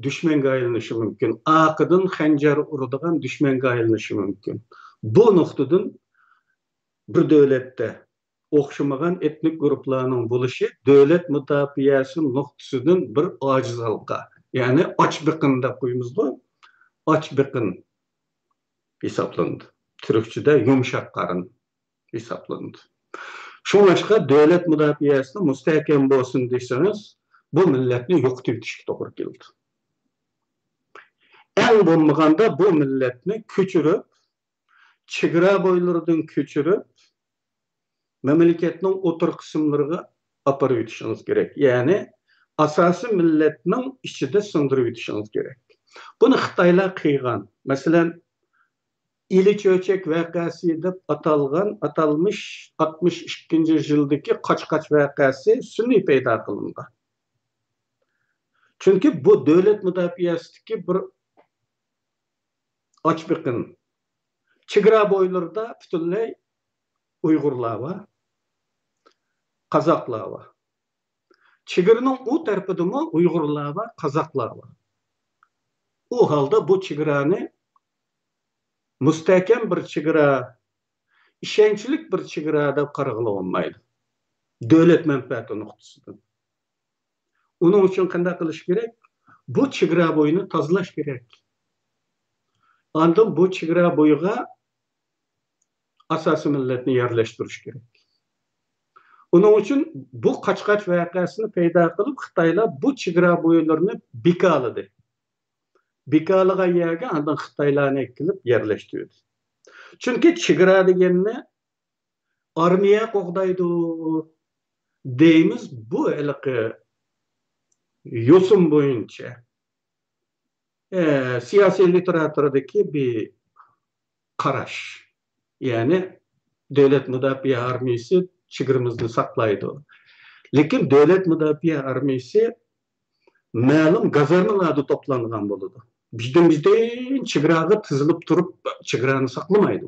düşmen gaýylanyşy mümkin. Aqydan hanjar uradigan düşmen gaýylanyşy mümkin. Bu noktadan bir devletde okşamagan etnik gruplarının buluşu devlet müdafiası noktasından bir aciz halka. Yani aç biqin dep koyumuzda aç biqin hesaplandı. Türkçe'de yumuşak karın hesaplandı. Şu başka devlet müdafiyasını müstehkem olsun derseniz bu milletni yok tutuşga doğru geldi. En bulmaganda bu milletni küçürüp, çigara boylarından küçürüp, memleketinin otur kısımlarına aparıp yetişiniz gerek. Yani asası milletinin içinde sındırıp yetişiniz gerek. Bunu Xitaylar kıygan. Mesela İliç Ölçek vakası dep atalmış 62. yıldaki kaç vakası Sünni peyda kılındı. Çünkü bu devlet müdafiyasındaki bir açbıkın. Çigara boylarda bütünley Uygurlar var, Kazaklar var. Çigirinin o tarafında mı Uygurlar var, Kazaklar var. O halde bu çigiranı müstehkem bir çigara, işençlik bir çigara da qaragılı olmaydı. Devlet menfaati noktasıdır. Onun için qanday qilish gerek? Bu çigara boyunu tozalash gerek. Andan bu çigara boyuga asosiy millatni yerlashtirish gerek. Onun için bu kaç vakasını peyda kılıp Xitaylar bu çigara boylarını bikaladı. Bikalığa yerge andan Xitaylarını ekilip yerleştirdi. Çünkü çigara degenini armiya qoğdaydı deyimiz bu elki yosun boyunca siyasi literatürdeki bir qarash. Yani devlet müdafiye armiyası çigirimizni saklaydı. Lekin devlet müdafiye armiyası ma'lum gazarmalarda toplangan bo'ladi. Bizden çigiraga tizilip durup çigirani saklamaydı.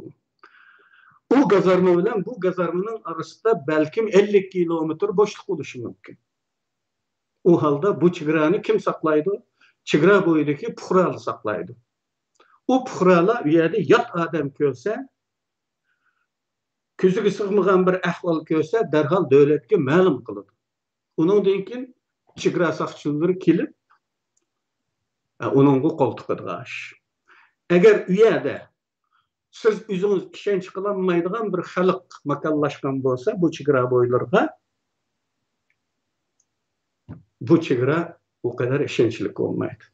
O gazarma bilen bu gazarmanın arasında belki 50 kilometre boşluk oluşu mümkün. O halde bu çigirani kim saklaydı? Çigara boyudaki puhralı saklaydı. O puhrala üyede yat adam görse, közüge sığmagan bir ahval görse derhal devletke ma'lum kılıdı. Onun denkin çigara sakçıları kelip onun koltuğuna aş. Eğer üyede siz özünüz işenç kılanmaydıgan bir halk makallaşkan bolsa bu çigara boylarga bu çigara o kadar işençlik olmaydı.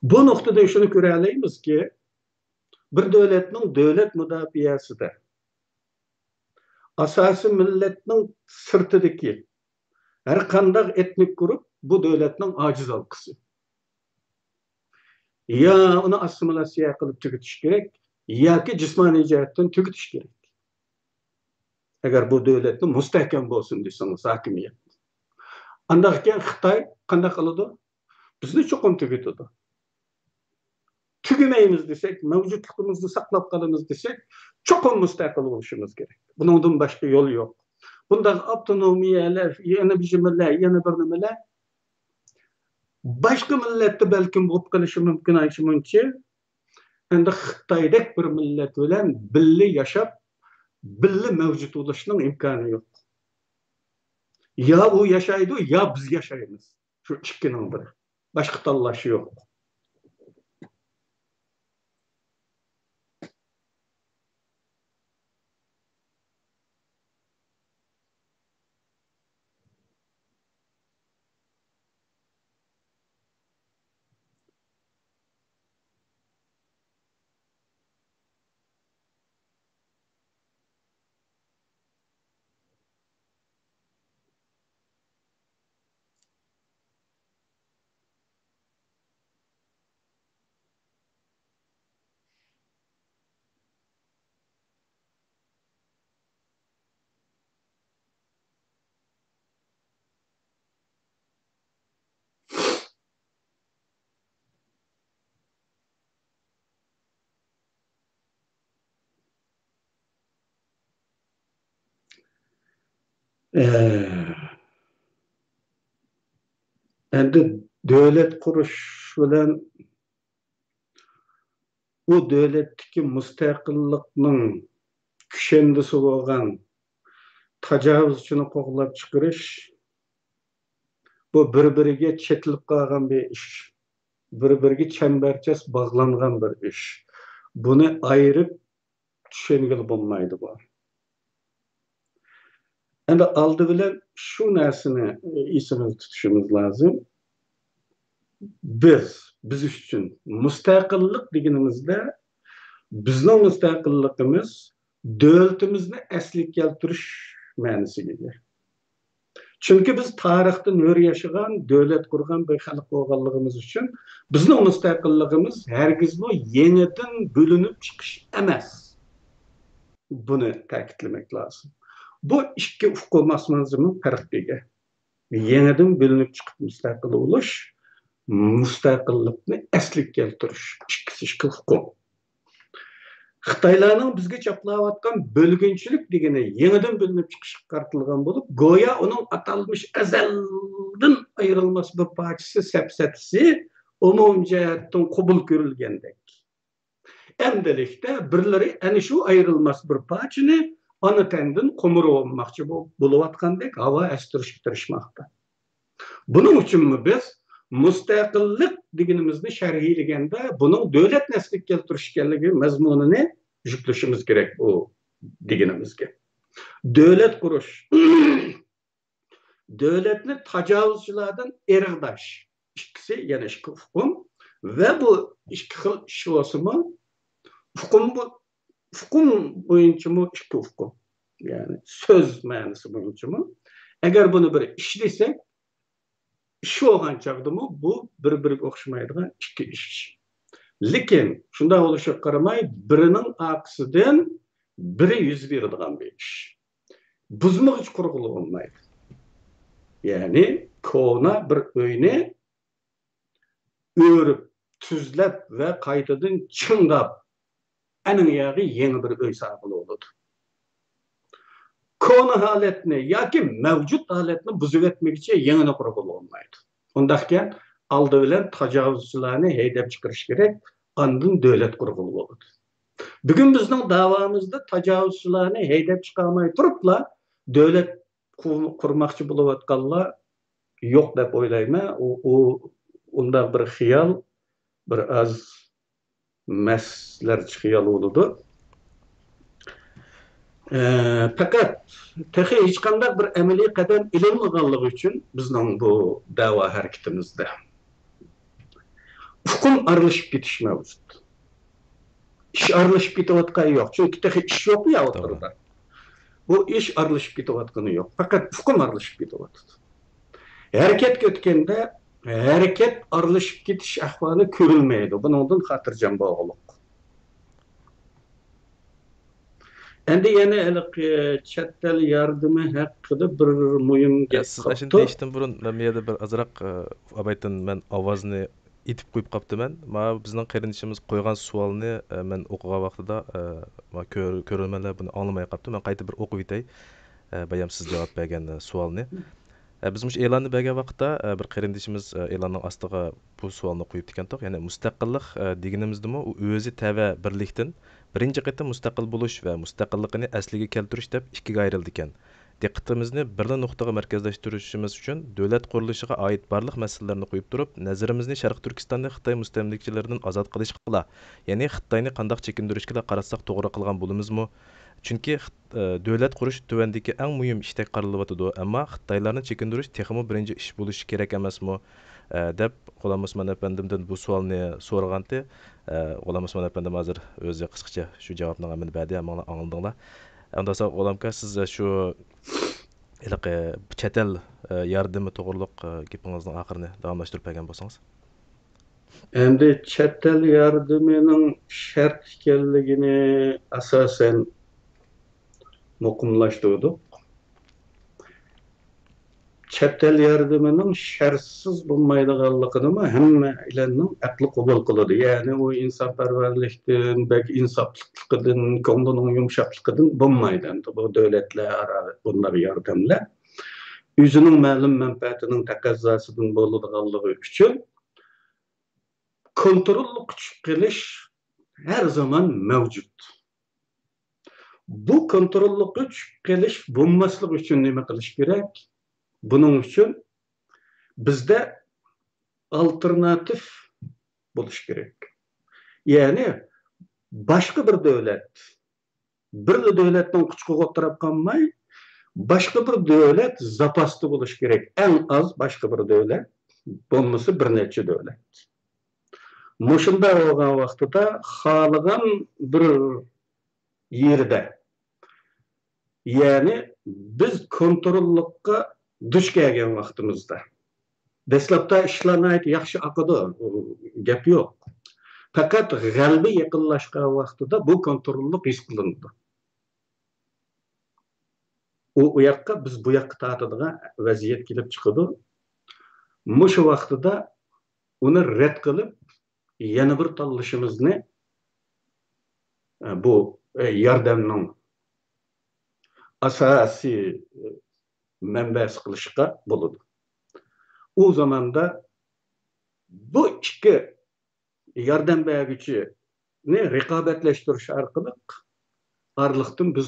Bu noktada şunu görebiliriz ki bir devletinin devlet müdafiyası da asası milletinin sırtıdaki her kandak etnik grup bu devletinin aciz halkısı. Ya onu asimilasyon kılıp tüketiş gerek ya ki cismani cihetten tüketiş gerek. Eğer bu devletin müstehkem olsun diyorsanız hakimiyet. Andaqken Xitay qanday qiladi? Bizni çoqum tüketidi. Tügemeyimiz desek, mevcutluğumuzu saklap kalımız desek, çoqum müstakil oluşumuz gerek. Bunun başka yolu yok. Bunda avtonomiyeler, yeni biçimler, yeni bir nimeler başka millette belki bulup kalışı mümkün ayşımınki endi Xitay'dek bir millet bilen billi yaşap, billi mevcut oluşunun imkanı yok. Ya o yaşaydı ya biz yaşayımız. Şu ikinin biri. Başka tallaşı yok. Endi devlet kuruş bilen bu devletteki müstakillikning küçendisi bolgan tajavuzchini qo'g'lab chiqarish bu bir-biriga chetilib qolgan bir ish, bir-biriga chambarchas bog'langan bir ish. Buni ayirib tushungili bo'lmaydi bu. Endi oldi bilan shu narsani esimizda tutishimiz lozim. Biz uchun mustaqillik deganimizda bizning mustaqilligimiz davlatimizni asliga keltirish ma'nosiga ega. Chunki biz tarixdan o'ri yashagan, davlat qurgan bir xalq bo'lganligimiz uchun bizning mustaqilligimiz hargiz bu yenidan bo'linib chiqish emas. Buni ta'kidlamak lozim. Bu ikki ufqu masmanzimi farqiga. Yenidan bo'linib chiqib mustaqil bo'lish, mustaqillikni asliga keltirish ikkisi ikki ufqu. Xitoylarning bizga chaplayotgan bölgünçülük degeni yenidan bo'linib chiqish qartilgan bo'lib, go'yo uning atalmış azaldan ayrılmas bir parçası, sepsetisi umumjihatdan qabul ko'rilgandek. Endilikda birlari ana shu ayrılmas bir parçani ana tandan qo'mirib olmoqchi bo'layotgandek havo astirishga tirishmoqda. Buning uchunmi biz mustaqillik deganimizni sharhlaganda buning davlat nasliga keltirish ekanligi mazmunini yüklüşümüz gerek bu deganimizga. Davlat qurish, davlatni tajovuzchilardan erg'dash, ikkisi yana ikki hukm ve bu ikki xil ish bo'lsa-mu, hukm bo'yicha-mu ikki hukm. Yani söz ma'nosi bo'yicha-mu. Agar buni bir ishlasak, ish bo'lgan chog'da-mu bu bir-biriga o'xshamaydigan ikki ish. Lekin shunday bo'lishiga qaramay, birining aksidan biri yuz beradigan bir ish. Buzmoq hiç qurg'ili olmaydi. Yani kona bir uyni o'rib, tuzlab ve qaytadan chingab, aning yog'i yangi bir uy sohibi bo'ladi. Kona holatni yoki mavjud holatni buzib etmoqchi yangini qurg'ili olmaydi. Undaqkan oldi bilan tajovuzchilarni haydab chiqarish kerak, ondan davlat qurg'ili bo'ladi. Bugun bizning davomizda tajovuzchilarni haydab chiqarmay turibla davlat qurmoqchi bo'layotganlar yo'q deb o'ylayman. U unda bir xiyol, bir az maslarchi xiyol bo'ladi. Fakat hech qanday bir amaliy qadam ilinmaganligi uchun bizning bu da'vo harakatimizda hukm aralashib ketish mavjud. İş aralashib ketayotgani yo'q. Chunki ish yo'q ya o'tirda. Bu ish aralashib ketayotgani yo'q. Faqat hukm aralashib ketyapti. Harakatga o'tganda harakat aralashib ketish ahvoli ko'rilmaydi. Bundan xotirjam bo'liq. Endi yana chet el yordami haqida bir muhim gap siz şimdi deyishdan burun men bu yerda bir azroq abaydan men ovozni itib qo'yib qoptiman. Mana bizning qarindoshimiz qo'ygan savolni men o'qigan vaqtida ko'rolmanlar buni anglamay qopti. Men qayta bir o'qib o'tay. Bayam siz javob bergan savolni. Biz mush e'lonni bergan vaqtda bir qarindoshimiz e'lonning ostiga bu savolni qo'yib ekan. Ya'ni mustaqillik deganimizdimi u o'zi tava birlikdan birinchi qatam mustaqil bo'lish va mustaqillikni asliga keltirish deb ikkiga ayrildi ekan. Diqqatimizni bir nuqtaga markazlashtirishimiz uchun davlat qurilishiga oid barliq masalalarni qo'yib turib, nazarimizni Sharq Turkistonni Xitoy mustamlikchilaridan ozod qilishga, ya'ni Xitoyni qandoq chekintirishga qaratsak to'g'ri qilgan bo'lamizmi? Chunki davlat qurish tuvandagi eng muhim ishdek qaralyapti, ammo Xitoylarni chekindirish texmo birinchi ish bo'lishi kerak emasmi? Deb G'ulom Usmon efendimdan bu savolni so'raganda, G'ulom Usmon efendim hozir o'zi qisqacha shu javobni men berdi, mana angladinglar. Ondan sonra G'ulomka siz shu chet el yordami to'g'riliq gapingizning oxirini davomlashtirib bergan bo'lsangiz. Endi chet el yordamining shart ekanligini asosan muqimlashtirdik. Chet el yordamining shartsiz bo'lmaydiganligini hamma ilarning aqli qabul qiladi. Ya'ni u insonparvarlikdan, balki insofligidan, ko'nglining yumshoqligidan bo'lmaydi. Bu davlatlar bunlar yordamlar o'zining ma'lum manfaatining taqozzosidan bo'ladiganligi uchun kontrolli kuch qilish her zaman mevcut. Bu kontrolli kuch qilish bo'lmasligi uchun nima qilish kerak? Bunun için bizde alternatif buluş gerek. Yani başka bir devlet, bir devletten küçük oturup kalmay, başka bir devlet zapaslı buluş gerek. En az başka bir devlet, bulması bir neçe devlet. Muşunda olgan vaqtida xalıgan bir yerde, yani biz kontrollukka duş kelgen vaqtimizda. Deslapta işlarni ayt yaxshi aqidi, gap yo'q. Faqat g'albi yaqinlashgan vaqtida bu kontrolluk his qilindi. U yoqqa biz bu yoqqa tortadigan vaziyat kelib chiqadi. Mushu vaqtida uni rad qilib, yana bir tanlashimizni bu yordamning asosiy manbasi qilishga bo'ladi. O zamanda bu iki yardım bergichini raqobatlashtirish orqali arliqdan biz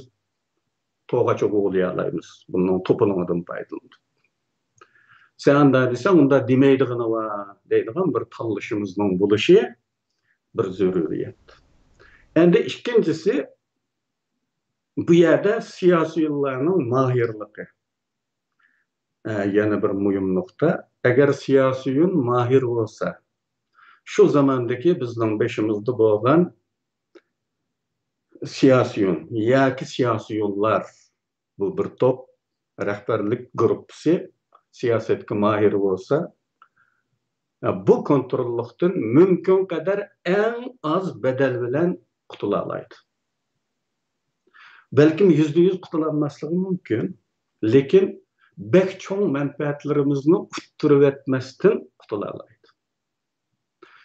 to'g'acha bo'g'ilay olamiz. Bundan to'polondan foydalanib. Sen de desen unda demeydiğine var deydiğin bir tanlışımızın buluşu bir zürüriyet. Endi ikincisi bu yerde siyasi yıllarının mahirliği. Yana bir mühim nokta. Eğer siyasiyun mahir olsa, şu zamandaki bizden beşimizde boğan siyasiyun, yaki siyasiyunlar, bu bir top, rehberlik grupsi, siyasetki mahir olsa, bu kontrolluktan mümkün kadar en az bedel bilen kutulalaydı. Belki %100 kutulanmaslığı mümkün, lekin bek çoğun menfaatlarımızı utturup etmezden kutulalaydı.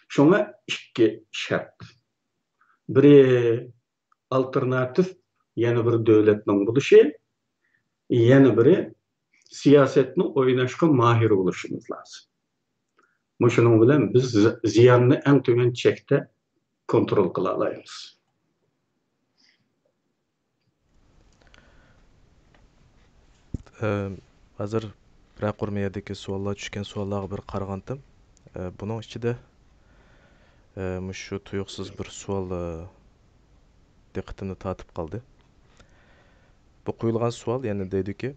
Şuna iki şart. Biri alternatif yeni bir devletin buluşu, yeni biri siyasetini oynaşka mahir oluşumuz lazım. Şunun bilen biz ziyanını en tümen çekte kontrol kılalayız. Hazır Rakurmiyadagi savollar tushgan savollarga bir qaragandim. Buning ichida shu tuyuqsiz bir savol diqqatimni tortib qoldi. Bu qo'yilgan savol yana deydiki,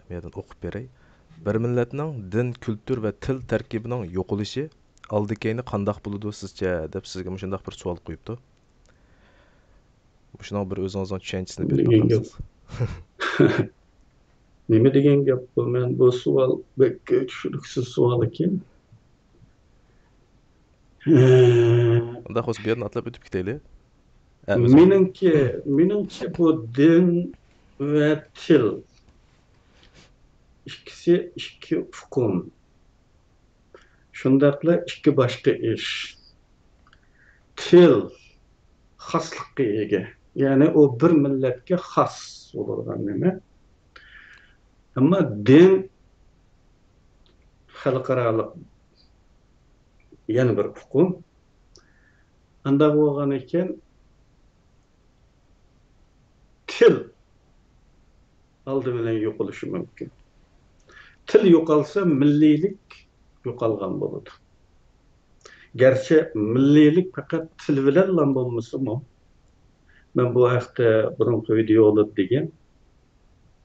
men o'qib beray. Bir millatning din, kultur va til tarkibining yo'qolishi oldikayni qandoq bo'ladi sizcha deb sizga shunday bir savol qo'yibdi. Shuning bir o'zingizning tushanchisini berib bersangiz. Nima degan gap bu? Men bu savol bekka tushuniksiz savol ekan. Unda xo'sh bu yerni atlab o'tib ketaylik. Menimcha bu din ve til ikisi iki hukm. Şundaqla iki başka iş. Til xaslıqqa ega. Yani o bir milletke xas bo'ladigan nima. Ama din xalqarалық yana bir hukm. Anda bo'lgan ekan til aldı bilan yo'qolishi mumkin. Til yo'qolsa milliylik yo'qolgan bo'ladi. Gerçi milliylik faqat til bilan bo'lmasa-mu. Men bu haqda burungi videoda degan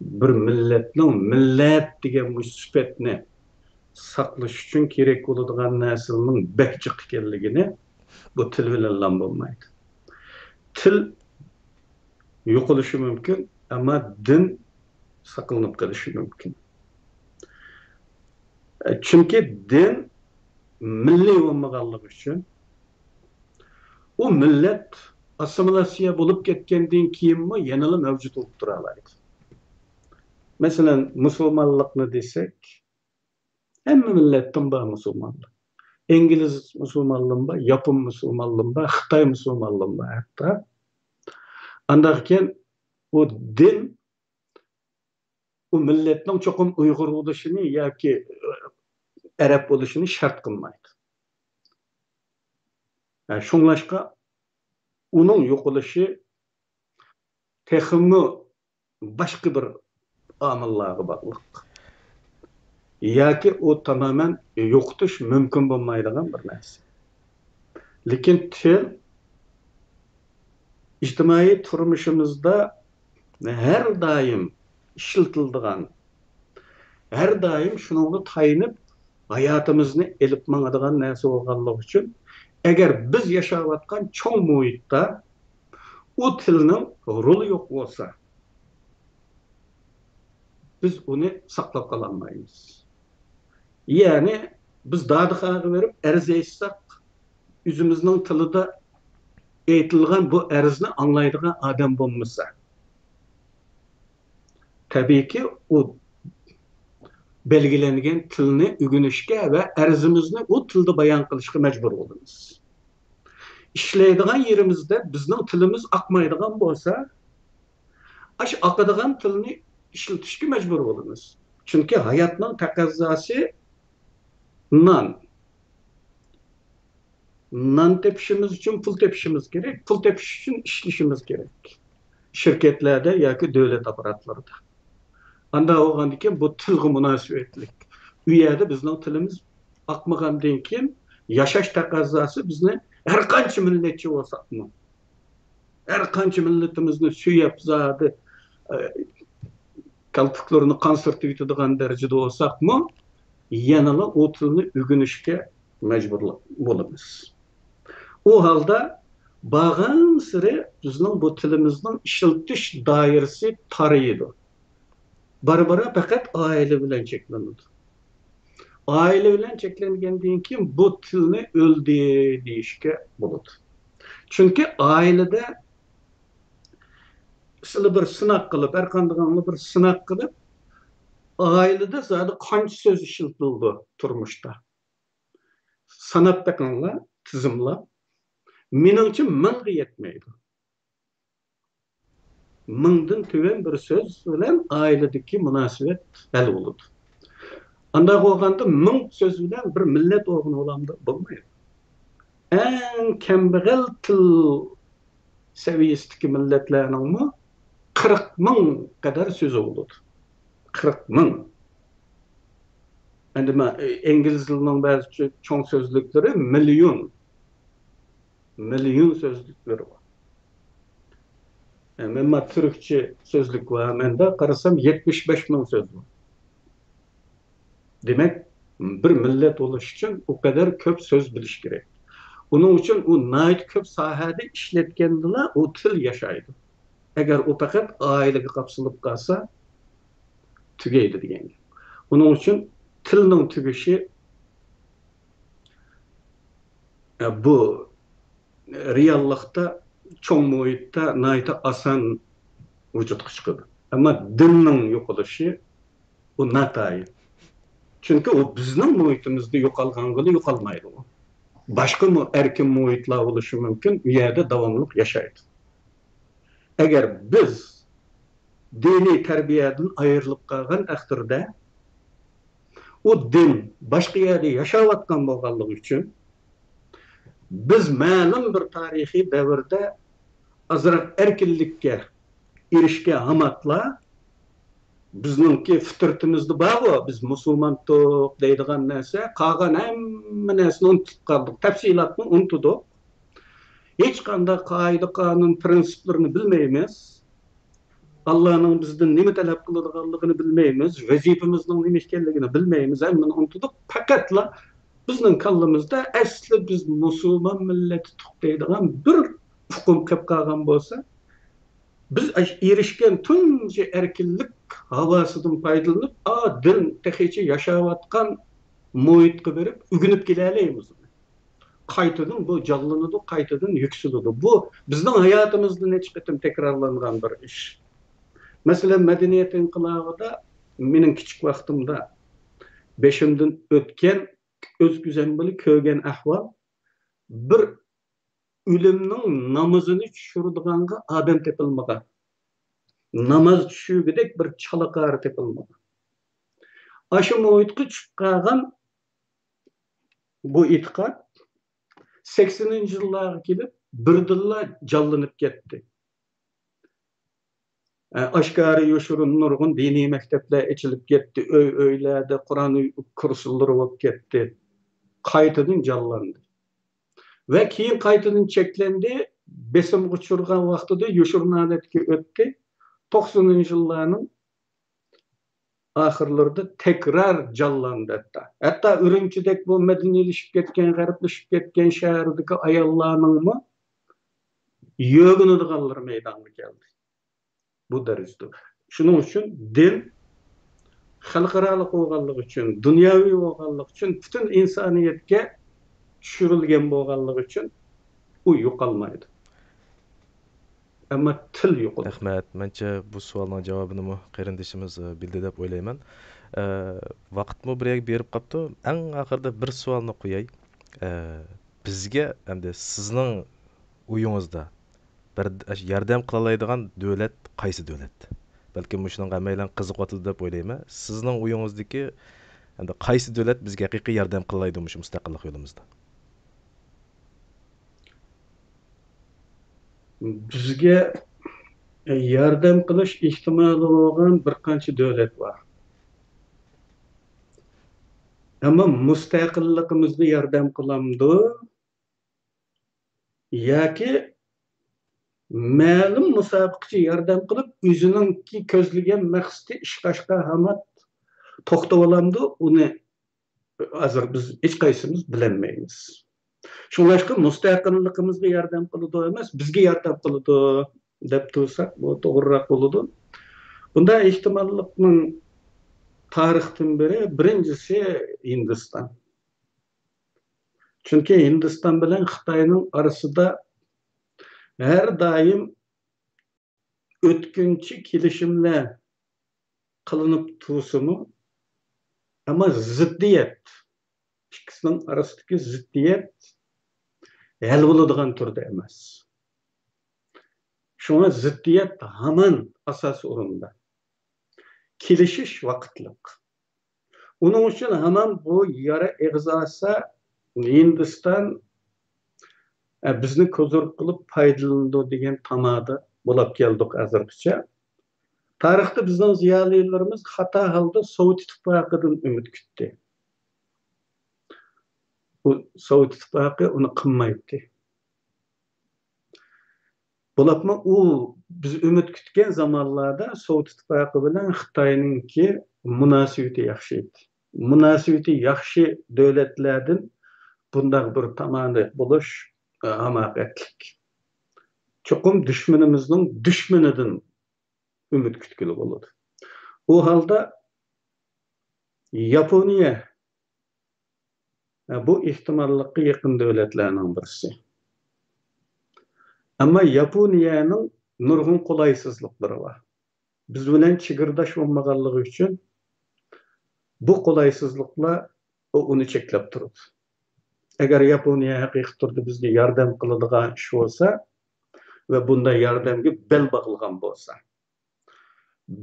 bir millatning millat degan bu sifatni saqlash uchun kerak bo'ladigan narsaning bakchiq ekanligini bu til bilan bo'lmaydi. Til yo'qolishi mumkin, ama din saqlanib qolishi mumkin. Çünkü din milliy bo'lmaganligi uchun o millat assimilasiya bo'lib ketgandan keyinmi yanada mavjud bo'lib tura oladi. Masalan, musulmonlikni desak, hamma millatdan bor musulmonlik. İngiliz musulmonligi bor, Yapon musulmonligi bor, Xitoy musulmonligi bor hatto. Andan keyin o din o milletning çoxum Uyg'ur bo'lishini yoki Arab bo'lishini shart qilmaydi. Yani şunlaşqa onun yo'qolishi texmi başqa bir omillarga bog'liq. yoki u tamamen yo'qotish mumkin bo'lmaydigan bir narsa. Lekin til ijtimoiy turmushimizda her daim işletildiğin, her daim şununla tayinip hayatımızını elip manadigan narsa bo'lganligi uchun agar biz yashayotgan cho'ng muhitda o tilning roli yo'q bo'lsa, biz uni saqlab qololmaymiz. Ya'ni biz dadixaga berib arz aytsak, o'zimizning tilida aytilgan bu arzni anglaydigan odam bo'lmasa, tabiiyki o belgilengen tilni ügünüşke ve arzimizni o tilde bayan qilishga mecbur oluruz. İşleydigan yerimizde bizning tilimiz akmaydigan bo'lsa, aş akadigan tilni işletishga mecbur oluruz. Çünkü hayatning taqozosi non tepishimiz için pul tepishimiz gerek, pul tepish için işleshimiz gerek. Şirketlerde yoki devlet aparatlarida. Anda olğandan keyin bu tilga münasibetlik. U yerda bizning tilimiz akmagandan keyin yashash taqozosi bizni har qancha millatchi bo'lsakmi, har qancha millatimizni suyab zodi kalpuklarini konsertib yutadigan darajada bo'lsakmi, yanala o tilni o'rganishga majbur bo'lamiz. O halda bağın siri bizning bu tilimizning ishiltish doirasi taraydi. Barbara fakat aile bilen çeklenir. Aile bilen çeklengendiğin kim bu tilni öldü deyişke bulur. Çünkü ailede sizle bir sınak kılıp, erkandıganlı bir sınak kılıp, ailede zaten kaç söz işiltildi turmuşta. Sanat bekanla, tizimla, mening için mingga yetmeydi. Mingdan töven bir söz bilen ailedeki münasebet hal oldu. Anda olganda ming söz bilen bir millet oğunu olamdı bulmaydı. En kembag'al til seviyesideki milletlerinin mi 40 ming kadar söz oldu. 40 ming. Endi İngiliz dilinin bazı çoğun sözlükleri milyon sözlükleri var. Men Türkçe sözlük var. Men de qarasam 75 ming söz var. Demek bir millet oluş için o kadar köp söz biliş gerek. Onun için o nait köp sahada işletkendiler o til yaşaydı. Eğer o fakat ailege kapsılıp kalsa tügeydi diyen. Onun için tilning tügüşü bu reallıkta çoğun muhitda naita asan vücutga çıkıdı. Ama dilning yo'qolishi o natayı. Çünkü o bizning muhitimizde yo'qolganga yo'qolmaydi o. Başka erkin muhitlar bo'lishi mumkin, u yerda davomli yashaydi. Agar biz diniy tarbiyadan ayrilib qolgan taqdirda o din boshqa yerda yashayotgan bo'lganligi uchun biz ma'lum bir tarixiy davrda azroq erkinlikka erishgan hamatla bizningki fitratimizda bor, biz musulmonlik deydigan narsa, qolgan hamma narsani unutib qoldik, tafsilotni unutdik. Hech qanday qoida, qonun, prinsiplarini bilmaymiz. Allohning bizdan nima talab qiladiganligini bilmaymiz, vazifamizning nima ekanligini bilmaymiz, hammani unutdik. Faqatla bizning kallamizda asli biz musulmon millati deydigan bir hukm kelib qolgan bo'lsa, biz erishgan tunji erkinlik havosidan foydalanib, din tehici yaşayotgan muhitga berib, ügünüp kelaylik. Qaytadan bu canlanadi, qaytadan yükseladi. Bu bizning hayotimizda necha qatim takrorlangan bir ish. Masalan, madaniyat inqilobida mening kichik vaqtimda beshimdan o'tgan o'z ko'zim bilan ko'rgan ahvol bir o'limning namozini tushirdiganga odam topilmagan. Namaz tushugidek bir chalaqar topilmagan. Aşı muhitga tushib qolgan bu e'tiqod 80-yillarga kelib birdilla jonlanib ketdi. Aşkarı yoşurun nurgun dini mektepler açılıp gitti. Öylerde Kur'an kursulları olup gitti. Kaytadın canlandı. Ve keyin kaytadın çeklendi. Besim uçurgan vaxtıda yoşurun adetki öttü. 90'ın yıllarının ahırlarda tekrar canlandı hatta. Hatta Ürümçidek bu medeniyleşip ketken, garipleşip ketken şehirdeki ayallarının mı yögünü de kalır meydanı geldi. Bu derecede. Şunun için din halkaralık oğanlık için, dünyavi oğanlık için, bütün insaniyetke düşürülgen boğanlık için u yo'qolmaydi. Ama til yo'qoladi. Rahmat. Menimcha bu savolning javobini qarindishimiz bildi deb o'ylayman. Vaqtmi birga berib qolibdi. Eng oxirida bir savolni qo'yay. Bizga endi sizning uyingizda bir yordam qila oladigan davlat qaysi davlat? Balkim shunga amaylan qiziqyotdi deb o'ylayman. Sizning uyingizdagi endi qaysi davlat bizga haqiqiy yordam qila oladi shu mustaqillik yo'limizda? Bizga yordam qilish ehtimoli bo'lgan bir qancha davlat bor. Ama mustaqilligimizni yordam qilamdi yoki ma'lum musobiqchi yordam qilib o'zininki ko'zlagan maqsadi ishqashga hamma to'xtab olamdi, uni hozir biz hech qaysimiz bilolmaymiz. Şunlaşkı mustaqilligimizga yordam qiladi emas, bizga yordam qiladi deb tursak, bu to'g'riroq bo'ladi. Bunda ehtimollikning tarixdan beri birinchisi Hindiston. Chunki Hindiston bilan Xitoyning orasida her daim o'tkinchi kelishimlar qilinib tursinmi, ama ziddiyet, ikkisining orasidagi ziddiyet hal bo'ladigan turda emas. Şuna ziddiyet hamon asas o'rinda. Kelishish vaqtliq. Uning uchun hamon bu yara eg'zasa Hindiston bizni ko'zir qilib foydalanadi degan tamoda bo'lib keldik hozirgacha. Tarixda bizning ziyolilarimiz xato holda Sovet ittifoqidan umid kutdi. Bu Sovet ittifoqi uni qilmaydi. Bo'lapmi u biz umid kutgan zamonlarda Sovet ittifoqi bilan Xitoyninki munosabati yaxshi edi. Munosabati yaxshi davlatlardan bunday bir tomoni bo'lish hamoqatlik. Cho'qim dushmanimizning dushmanidan umid kutgili bo'ladi. U holda Yaponiya bu ehtimollikqa yaqin davlatlarning birisi. Ama Yaponiyaning nurg'un qulaysizliklari var. Biz bilan chegirdosh bo'lmaganligi uchun bu qulaysizliklar uni cheklab turadi. Agar Yaponiya haqiqiy turda bizga yordam qiladigan ish bo'lsa va bunday yordamga bel bog'lagan bo'lsa,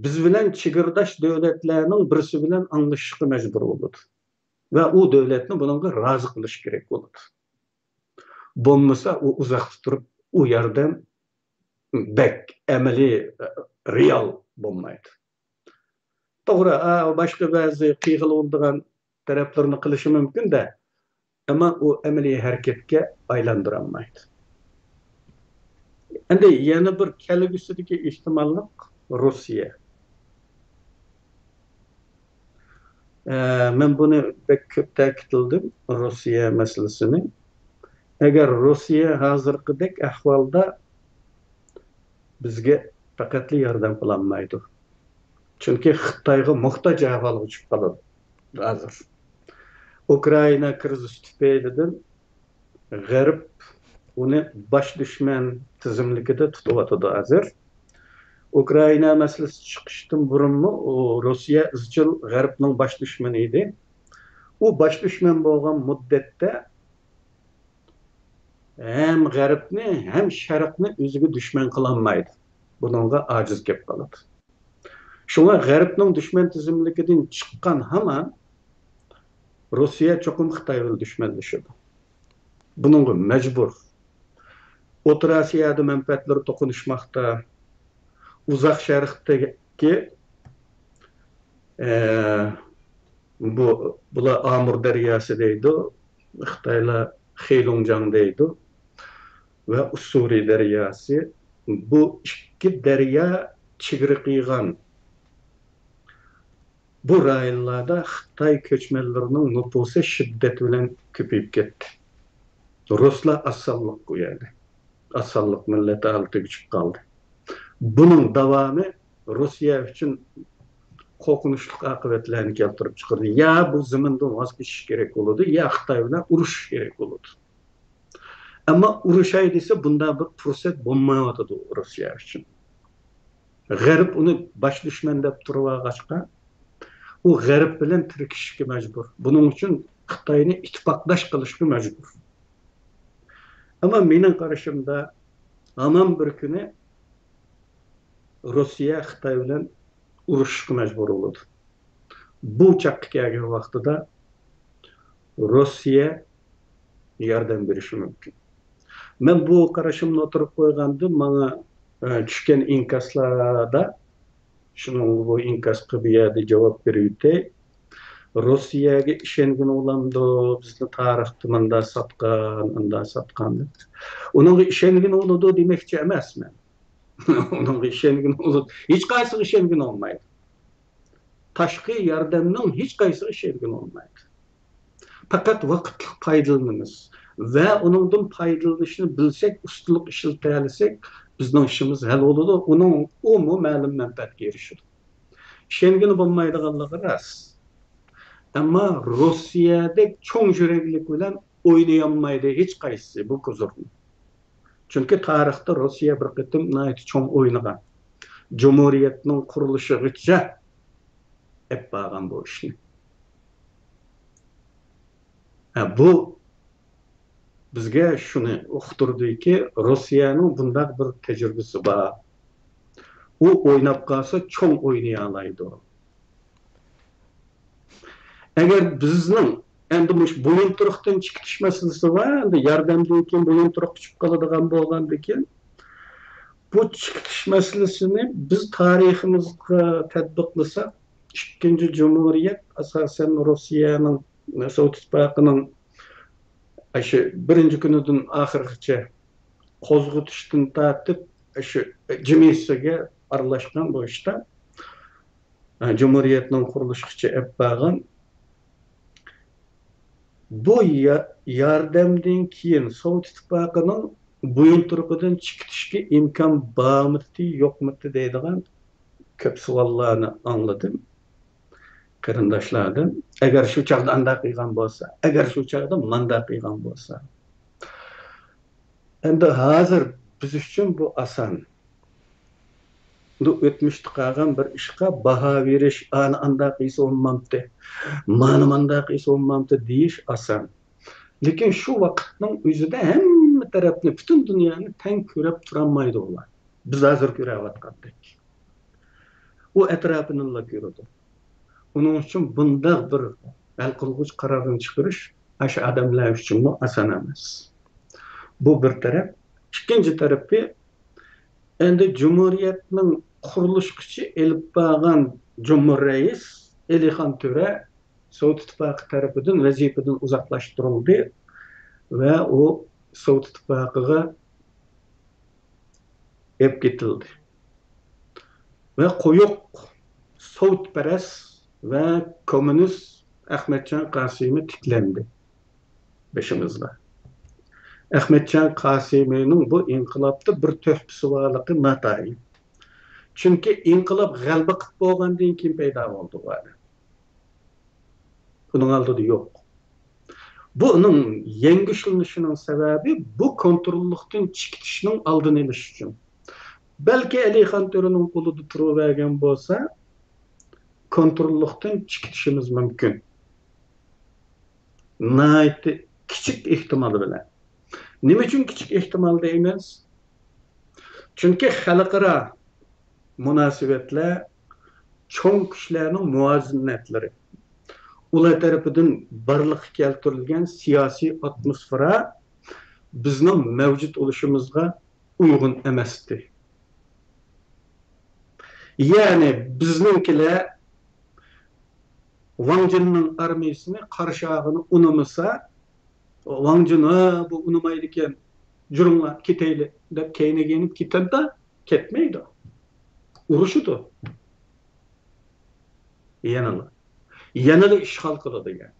biz bilan chegirdosh davlatlarning birisi bilan anglashishga majbur bo'ladi. Va u davlatni bunga rozi qilish kerak bo'ladi. Bo'lmasa u uzoqda turib u yordam bek amaliy real bo'lmaydi. To'g'ri, boshqa ba'zi qiyg'ili bo'lgan taraflarni qilishi mumkin-da, ama o amaliy harakatga aylantirolmaydi. Endi yana bir kelgusidagi ehtimollik Rossiya. Men buni pek ko'p ta'kidladim, Rossiya masalasini. Agar Rossiya hozirgidek ahvolda bizga faqat yordam qilolmaydi. Chunki Xitoyga muhtoj ahvolga tushib qoladi hozir. Ukrayna krizisi tufaylidan G'arb uni bosh dushman tizimligida tutyapti hozir. Ukrayna masalasi chiqishdan burunmi Rossiya izchil G'arbning bosh dushmani edi. U bosh dushman bo'lgan muddatda hem G'arbni hem Sharqni o'ziga dushman qilolmaydi. Bunga ojiz kelib qoladi. Shunga G'arbning dushman tizimligidan chiqqan hamma Rossiya cho'qim Xitoy bilan dushmanlashadi. Bunga majbur. O'rta Osiyoda manfaatlari to'qinishmoqda. Uzak Şərqdəki bula Amur Deryası deydi, Xitayla Xeylongjiang deydi ve Ussuri Deryası. Bu iki derya çigiri qıyğan bu rayonlarda Xitay köçmellerinin nüfusu şiddet bilen köpeyip ketdi. Ruslar assallık koyardı. Assallık milleti altı küçük kaldı. Bunun davamı Rusya için korkunçluk akıbetlerini keltirip çıkardı. Ya bu zımından vazgeçiş gerek olurdu, ya Xitay bilen uruş gerek olurdu. Ama uruşaydıysa bunda bir fırsat bulmayadı Rusya için. Garip onu baş düşman dep turup kaçka, o garip bilen tirkişki mecbur. Bunun için Xitay'ını ittifakdaş kılışkı mecbur. Ama benim karşımda aman bir günü Rusya Xitay bilen uruşkı mecbur oldu. Bu çakıya vakti da Rusya yardım verişi mümkün. Ben bu karşımda oturup koygandım, bana düşken inkaslarda şunun bu inkas kıbiyada cevap veriyordu. Rusya'ya işengin olamdı, bizni tarihte manda satkan. Onun işengin oldu demekçi emas men. Onun işengin oldu. Hiç kaysı işengin olmaydı. Taşkı yardımının hiç kaysı işengin olmaydı. Fakat vakitlik paydalanımız ve onundan paydalanışını bilsek, ustluk işilteyalisek, bizden işimiz hal oldu. Onun mu ma'lum menfaat erişir. İşengin olmaydıganlığı ras. Ama Rusya'da çoğun yüreklilik bilen oynayamaydı hiç kaysı bu kuzurun. Çünkü tarihte Rusya bir kıtım nait çoğun oynagan. Cumhuriyetinin kuruluşu gıçça hep bağın bu işini. Bu bizge şunu uqturdu ki Rusya'nın bunda bir tecrübesi var. O oynap kalsa çoğun oynayalaydı o. Eğer bizning endi boyun turuqdan chiqish masalasi var, endi yordamdan keyin boyun turuq chiqib qoladigan bo'lgandan keyin bu chiqish masalasini biz tariximizga tatbiqlasak, ikkinchi jumhuriyat asosan Rossiyaning Sovet ittifoqining shu birinchi kunidan oxirigacha qo'zg'atishdan tortib shu jimisiga aralashgan bu ishda jumhuriyatning qurilishigacha olib borgan. Bu yardımdan keyin Sovet ittifoqining boyun turuqidan chiqishga imkon bormidi, yo'qmidi deydigan ko'p savollarni angladim qarindoshlardan. Agar shu chaqda anda qilgan bo'lsa, agar shu chaqda manda qilgan bo'lsa. Endi hozir biz uchun bu oson. Bu o'tmishda qolgan bir ishga baho berish, anda qilsa olmamdi, mana manda qilsa olmamdi deyish oson. Lekin shu vaqtning o'zida hamma tarafni, butun dunyoni teng ko'rib turolmaydi ular. Biz hozir ko'rayotgandek. U atrofini ko'radi. Uning uchun bunday bir hal qilg'uch qarorni chiqarish shu odamlar uchun oson emas. Bu bir taraf. Ikkinchi tarafi endi Cumhuriyetning qurilishigacha elib borgan Cumhur Reis Elixon To'ra Sovet ittifoqi tarafidan vazifadan uzoqlashtirildi ve o Sovet ittifoqiga olib ketildi. Ve qo'yiq Sovetparast ve komünist Ahmetcan Qasimi tiklendi başımızda. Ahmetcan Qasimi'nin bu inqilabda bir töhfisi varlığı natayı. Çünkü inqilab g'alaba qilib bo'lgandan keyin paydo bo'ldi bari. Bunun aldığı yok. Bunun yengişilişinin sebebi bu kontrolluktan çıkışının aldığını eliş için. Belki Elixon To'raning qo'lida turib bergan bo'lsa, kontrolluktan çıkışımız mümkün. Nayt küçük ihtimali bilen. Nima uchun kichik ehtimol deymiz? Chunki xalqaro munosabatlar cho'ng kuchlarning muvozanatlari, ular tarafidan barliqqa keltirilgan siyosiy atmosfera bizning mavjud bo'lishimizga uyg'un emasdi. Yani bizimkiler Wang Jun'un armiyasını karşağını unumasa, Wang Jun bu unumaydı iken jurunla kiteyli dep keyine gelip gitti de ketmeydi. Uruşudu. Yanılı. Yanılı işgal kılıdı yani.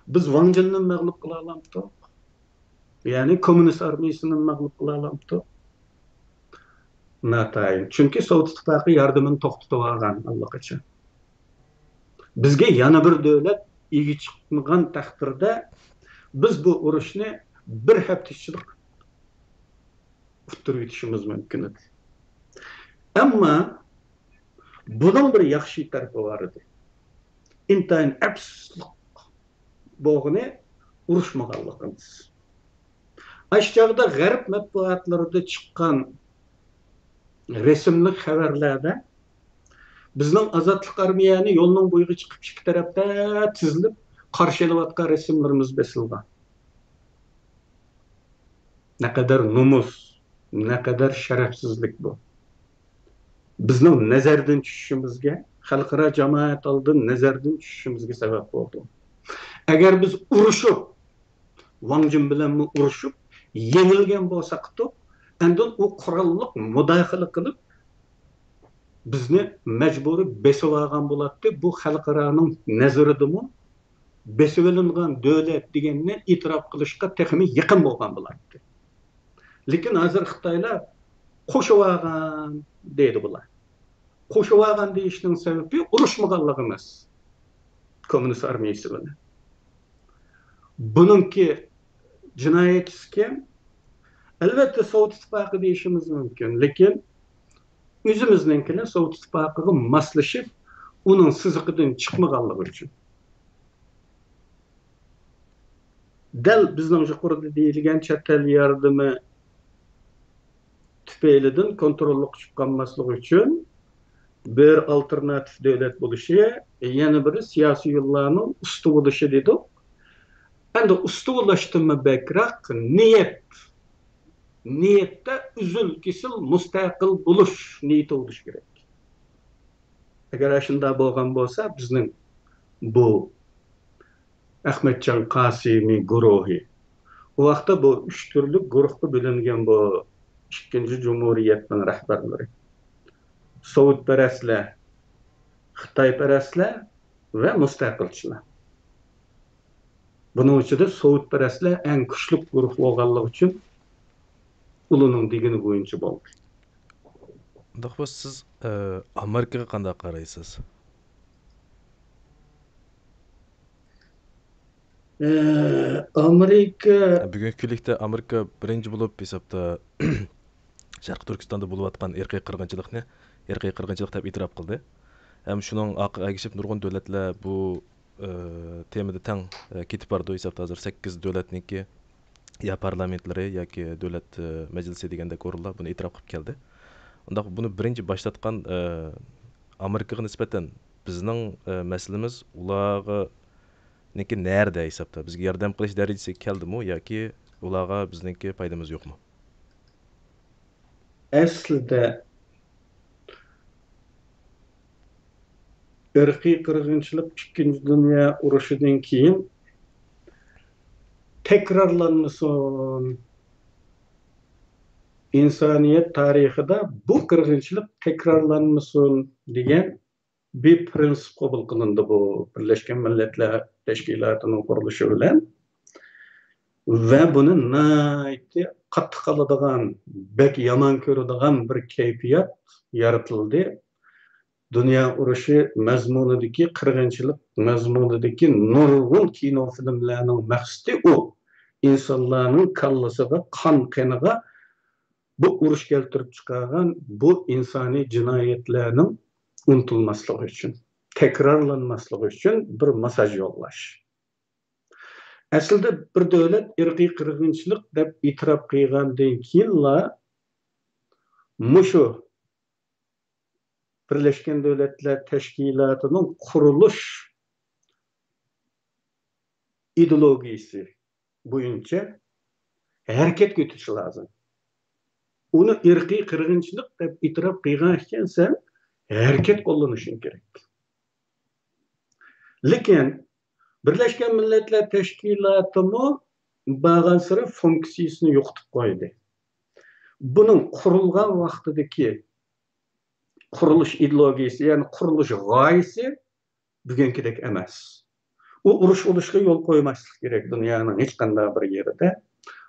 Biz Wang Jun'un mağlup kılalamdı. Yani komünist armiyasının mağlup kılalamdı. Natayın. Çünkü Sovet İttifakı yardımını toxtutup algan Allah için. Bizge yana bir devlet iyi çıkmagan takdirde biz bu urushni bir hafta ichida uqtirib yetishimiz mumkin edi. Ammo bunun bir yaxshi tarafi bor edi. Intayin abslik bo'g'ini urushmaganligimiz. Aşağıda G'arb matbuotlarida chiqqan resimli xabarlarda bizning ozodlik armiyani yo'lning bo'yiga chiqib ikki tarafda tizilib qarshilayotgan resimlarimiz besilgan. Ne kadar numus, ne kadar şerefsizlik bu. Bizning nazardan tushishimizga, xalqaro jamoat oldin nazardan tushishimizga sabab bo'ldi. Agar biz urushib, Wang Jun bilan urushib, yengilgan bo'lsak, endi u qurolliq mudohala qilib bizni majburiy besib olgan bo'ladi. Bu xalqaroning nazaridami besib olingan davlat deganni e'tirof qilishga texmi yaqin bo'lgan bo'ladi. Lekin hozir Xitoylar qo'shib olgan deydi bular. Qo'shib olgan deyishning sababi urushmaganligi emas. Komünist armiyasi bilan. Bununki jinoyatchisi kim? Albatta Sovet İttifakı deyishimiz mumkin, lekin o'zimizningini Sovet İttifakiga moslashib, uning siziqidan chiqmaganligi uchun. Dal bizning yuqorida deyilgan chet el yordami tüpeylidən kontrolluk çıqqanmaslıq üçün bir alternatif devlet buluşu, yeni biri siyasi yollarının ustu buluşu dedik. Endi ustu bulaştırma bekrak niyette üzül kesil müstakil buluş niyeti oluş gerek. Eğer aşında bolgan bolsa bizning bu Ahmetcan Qasimi guruhi. O vaqtda bu üç türlü guruhga bölüngen bu ikkinchi Cumhuriyetning rahbarlari. Sovetparastlar, Xitoyparastlar va mustaqilchilar. Buning ichida Sovetparastlar eng kuchli guruh bo'lganligi uchun ularning degani bo'yicha bo'ldi. Undaq siz Amerikaga qanday qaraysiz? Amerika bugungi kunlikda Amerika birinchi bo'lib hesabda Sharq Turkistonda bo'layotgan irqiy qirg'inchilik deb e'tirof qildi. Ham shuning agishib nurg'un davlatlar bu temada tang ketib bordi. Hesabda hozir 8 davlatniki ya parlamentlari yoki davlat majlisi deganda ko'rildi, buni e'tirof qilib keldi. Undaq buni birinchi boshlatgan Amerikaga nisbatan bizning masalamiz ularga niki nerede hesabda bizga yordam qilish darajasiga keldimi yoki ularga bizniki foydamiz yo'qmi? Aslida irqiy qirg'inchilik Ikkinchi dunyo urushidan keyin takrorlanmasin. İnsaniyet tarixida bu qirg'inchilik takrorlanmasin degan bir prinsip qabul qilindi bu Birlashgan Millatlar Tashkilotining qurilishi bilan. Ve buni nayti qattiq qiladigan, bek yomon ko'radigan bir kayfiyat yaratildi. Dünya urushi mazmunidagi qirg'inchilik mazmunidagi nurg'un kino filmlarning maqsadi u insonlarning kallasiga, qon-qoniga bu urush keltirib chiqargan bu insoniy jinoyatlarning unutilmasligi uchun, takrorlanmasligi uchun bir mesaj yo'llash. Aslida bir davlat irqiy qirg'inchilik deb e'tirof qilgandan keyinla mushu Birleşken Devletler Teşkilatı'nın kuruluş ideolojisi boyunca hareket götürüş lazım. Onu irqiy qirg'inchilik deb e'tirof qilgan ekansan, hareket qo'llanishing kerak. Lekin Birleşken Milletler Teşkilatı'mı bağlansırı fonksiyasını yo'qotib qo'ydi. Bunun qurulgan vaqtidagi qurilish ideologiyasi, ya'ni qurilish g'oyasi bugunkidek emas. U urush olishga yo'l qo'ymaslik kerak dunyoning hech qanday bir yerida.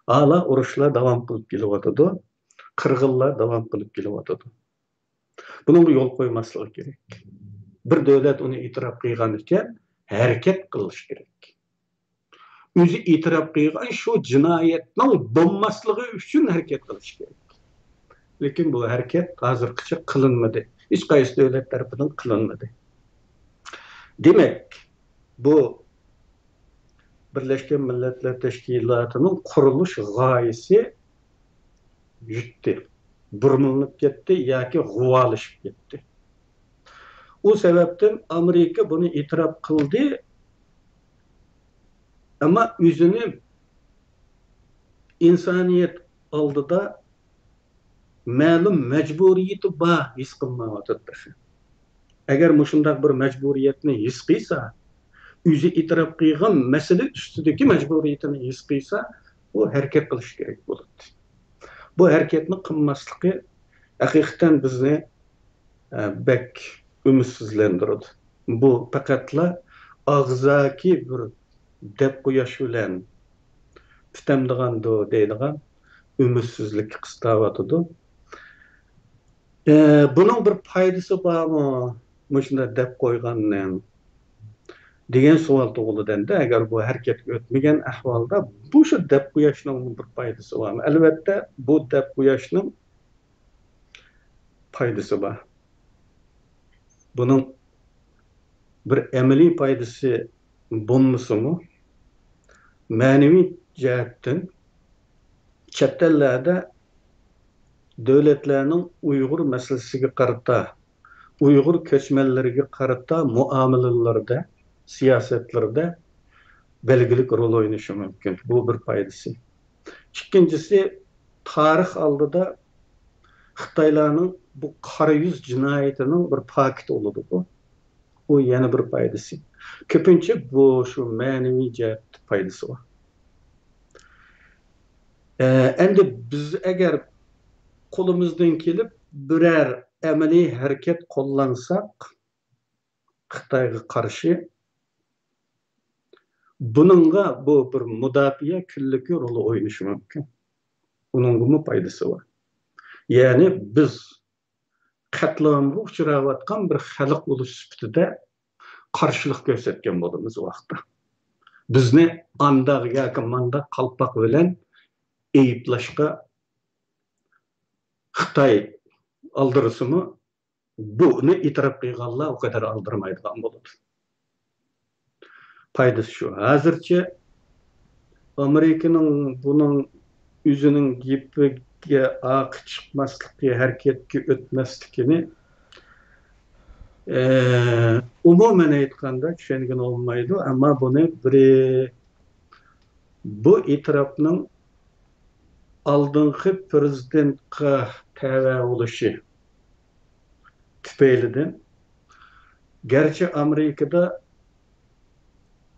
Hala urushlar davom qilib kelyotadi, qirg'inlar davom qilib kelyotadi. Bunga yo'l qo'ymaslik kerak. Bir davlat uni e'tirof qilgan ekan, harakat qilish kerak. O'zi e'tirof qilgan shu jinoyatning bo'lmasligi uchun harakat qilish kerak. Lekin bu harakat hozirgacha qilinmadi. Hech qaysi davlat tarafidan qilinmadi. Demak, bu Birleşken Milletler Teşkilatı'nın qurilish g'oyasi yutdi. Burmilinib ketdi yoki g'uvalishib ketdi. O sebepten Amerika bunu e'tirof qildi, ama o'zini insoniyat oldida ma'lum majburiyati bor his qilmayotdi. Agar shunday bir majburiyatni his qilsa, o'zi e'tirof qilgan masala ustidagi majburiyatini his qilsa, u harakat qilish kerak bo'ladi. Bu harakatni qilmasligi haqiqatan bizni bek ümitsizlendirdi. Bu faqatla og'zaki bir deb qo'yash bilan tutamdigandi deydigan ümitsizlik qistavatidi. Bunun bir foydasi bormi? Mushunda deb qo'ygandan degan savol tug'iladi. Agar bu harakat o'tmagan ahvolda bu shu deb qo'yishning bir foydasi bormi? Albatta bu deb qo'yishning foydasi bor. Bunun bir amaliy foydasi bo'lmasa-mu, ma'naviy jihatdan chet ellarda davlatlarning Uyg'ur masalasiga qarata, Uyg'ur ko'chmanlariga qarata muomalalarda, siyosatlarda belgili rol o'ynashi mumkin. Bu bir foydasi. Ikkinchisi, tarix oldida Xitoylarning bu qora yuz jinoyatining bir paketi bo'ladi bu. O yana bir foydasi. Ko'pincha bu shu ma'naviy jihat foydasi bor. Endi biz agar qo'limizdan kelib biror amaliy harakat qo'llansak Xitoyga qarshi, buningga bu bir mudofaa kunligi rol o'ynashi mumkin. Uningga foydasi bor. Ya'ni biz qatlamga uchrayotgan bir xalq bo'lish sifatida qarshilik ko'rsatgan bo'lamiz vaqtda. Bizni andaq yoki mandaq qalpoq bilan ayblashga Xitoy aldirsimi, buni e'tirof qilganlar o kadar aldırmaydigan bo'ladi. Foydasi shu. Hozircha Amerikaning buning o'zining gapiga aq chiqmasligi, harakatga o'tmasligini umuman aytganda tushungan olmaydi, ammo buni bu e'tirofning oldingi prezidentga tava bo'lishi tufaylidan, garchi Amerikada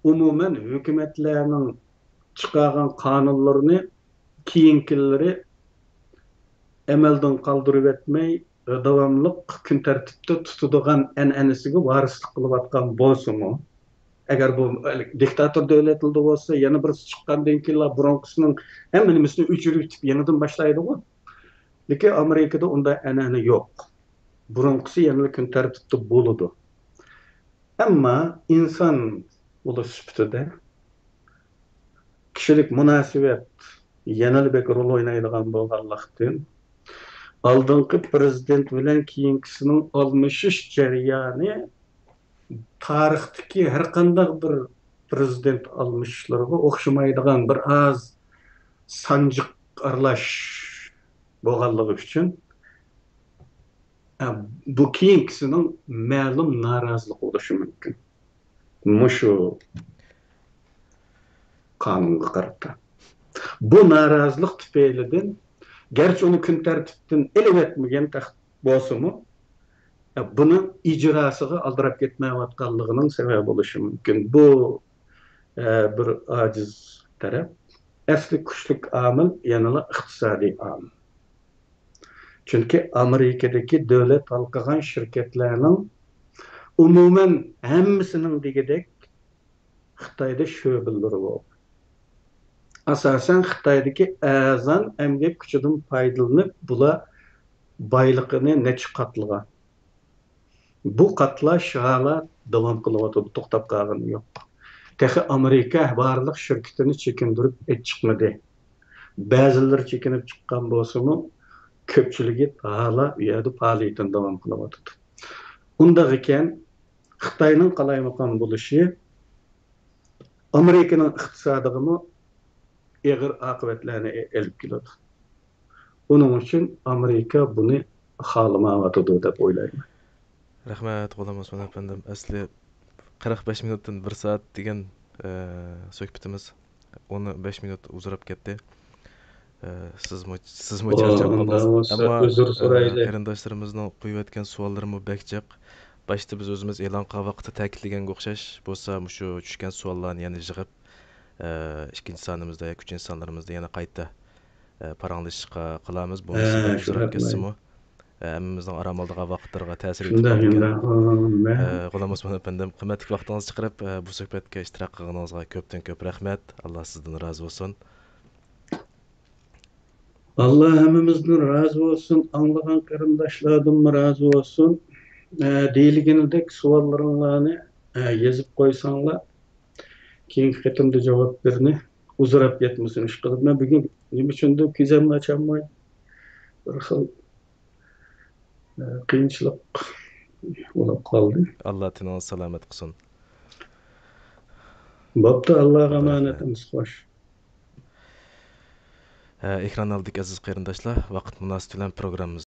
umuman hukumatlarning chiqargan qonunlarini keyingileri amaldan qoldirib etmay davomli kun tartibda tutadigan an'anasiga varislik qilayotgan bo'lsa-mu, agar bu diktator davlatlarda bo'lsa, yana bir chiqqandan keyin burunqisining hamma nimasini o'chirib bitib yenidan boshlaydi-ku. Lekin Amerikada unday an'ana yo'q. Burunqisi yana kun tartibda bo'ladi. Ammo inson bo'lish sifatida kishilik munosabat yanada rol o'ynaydigan bo'lganlikdan oldingi prezident bilan keyingisining almashish jarayoni tarixdagi har qanday bir prezident almashishlarga o'xshamaydigan bir az sanjiq aralash bo'lganligi uchun bu keyingisining ma'lum norozilik bo'lishi mumkin. Mushu qonunga qarata. Bu norozilik tufaylidan garchi uni kun tartibdan elib etmagan bo'lsa-mu, Bunun icrasıga aldırap ketmeyotganlygynyň sebäbi boluşy mümkin. Bu bir aciz tarap. Asli güçlük amil yanıla iqtisadi amil. Çünki Amerikadaki döwlet halkagan şirketlerinin umumen hemmisinin digidek Xitayda şöbelleri bol. Asasen Xitaydaki azan emgek güçüden faydalanıp bula baylıqını neçe katlığa. Bu katlaş hala devam kılıp toktap kalgany yok. Tehi Amerika barlyk şirketini çekindirip çıkmadı. Bazıları çekinip çıkkan bolsa-mu köpçüligi hala ýa-da faaliýetini dowam kılabatydy. Unda eken Xitaynyň galaymakam boluşy Amerikanyň ykdysadygyny eger akıbetlerine elip geldi. Onun için Amerika bunu halamawatydy dep oýlaýmyn. Rahmat Gulam Osman efendim. Asli 45 minutdan 1 saat degan söhbetimiz onu 5 minut uzarıp ketdi. Siz mo charchap qaldınız. Ama özür soraýly. qarindaşlarymyzyň goýup etken suallarymı bekjek. Başta biz özümüz elan qilgan wagtda täkidlegenge okşaş bolsa şu düşken suallarny ýany jygyp ikinji sanymyzda ýa üçinji sanlarymyzda ýana gaýta paranlaşyşga kılamız. Bu uzarıp ketsimi. Hemmimizden aramaldığa wagtlarga täsir edip Şunda. Gulam Osman efendim, kıymetli wagtyňyzy çykyryp bu söhbetge iştirak kılgaňyzga köpden-köp rahmet. Allah sizden razı olsun. Allah hemimizden razı olsun. Anlagan qarindaşlardan razı olsun. Diýilgenidek suallaryňlary ýazyp goýsaňlar keyinki ketimde jogap berini uzarap ýetmesin iş kılıp. Men bugün nime üçin kizemni açamay bir xil kynçylyk bolup kaldy. Allah tiniňizi salamet kılsın. Bapda Allah'a emanetimiz hoş. Ekran aldyk aziz qarindaşlar, wagt münasibet bilen programmyz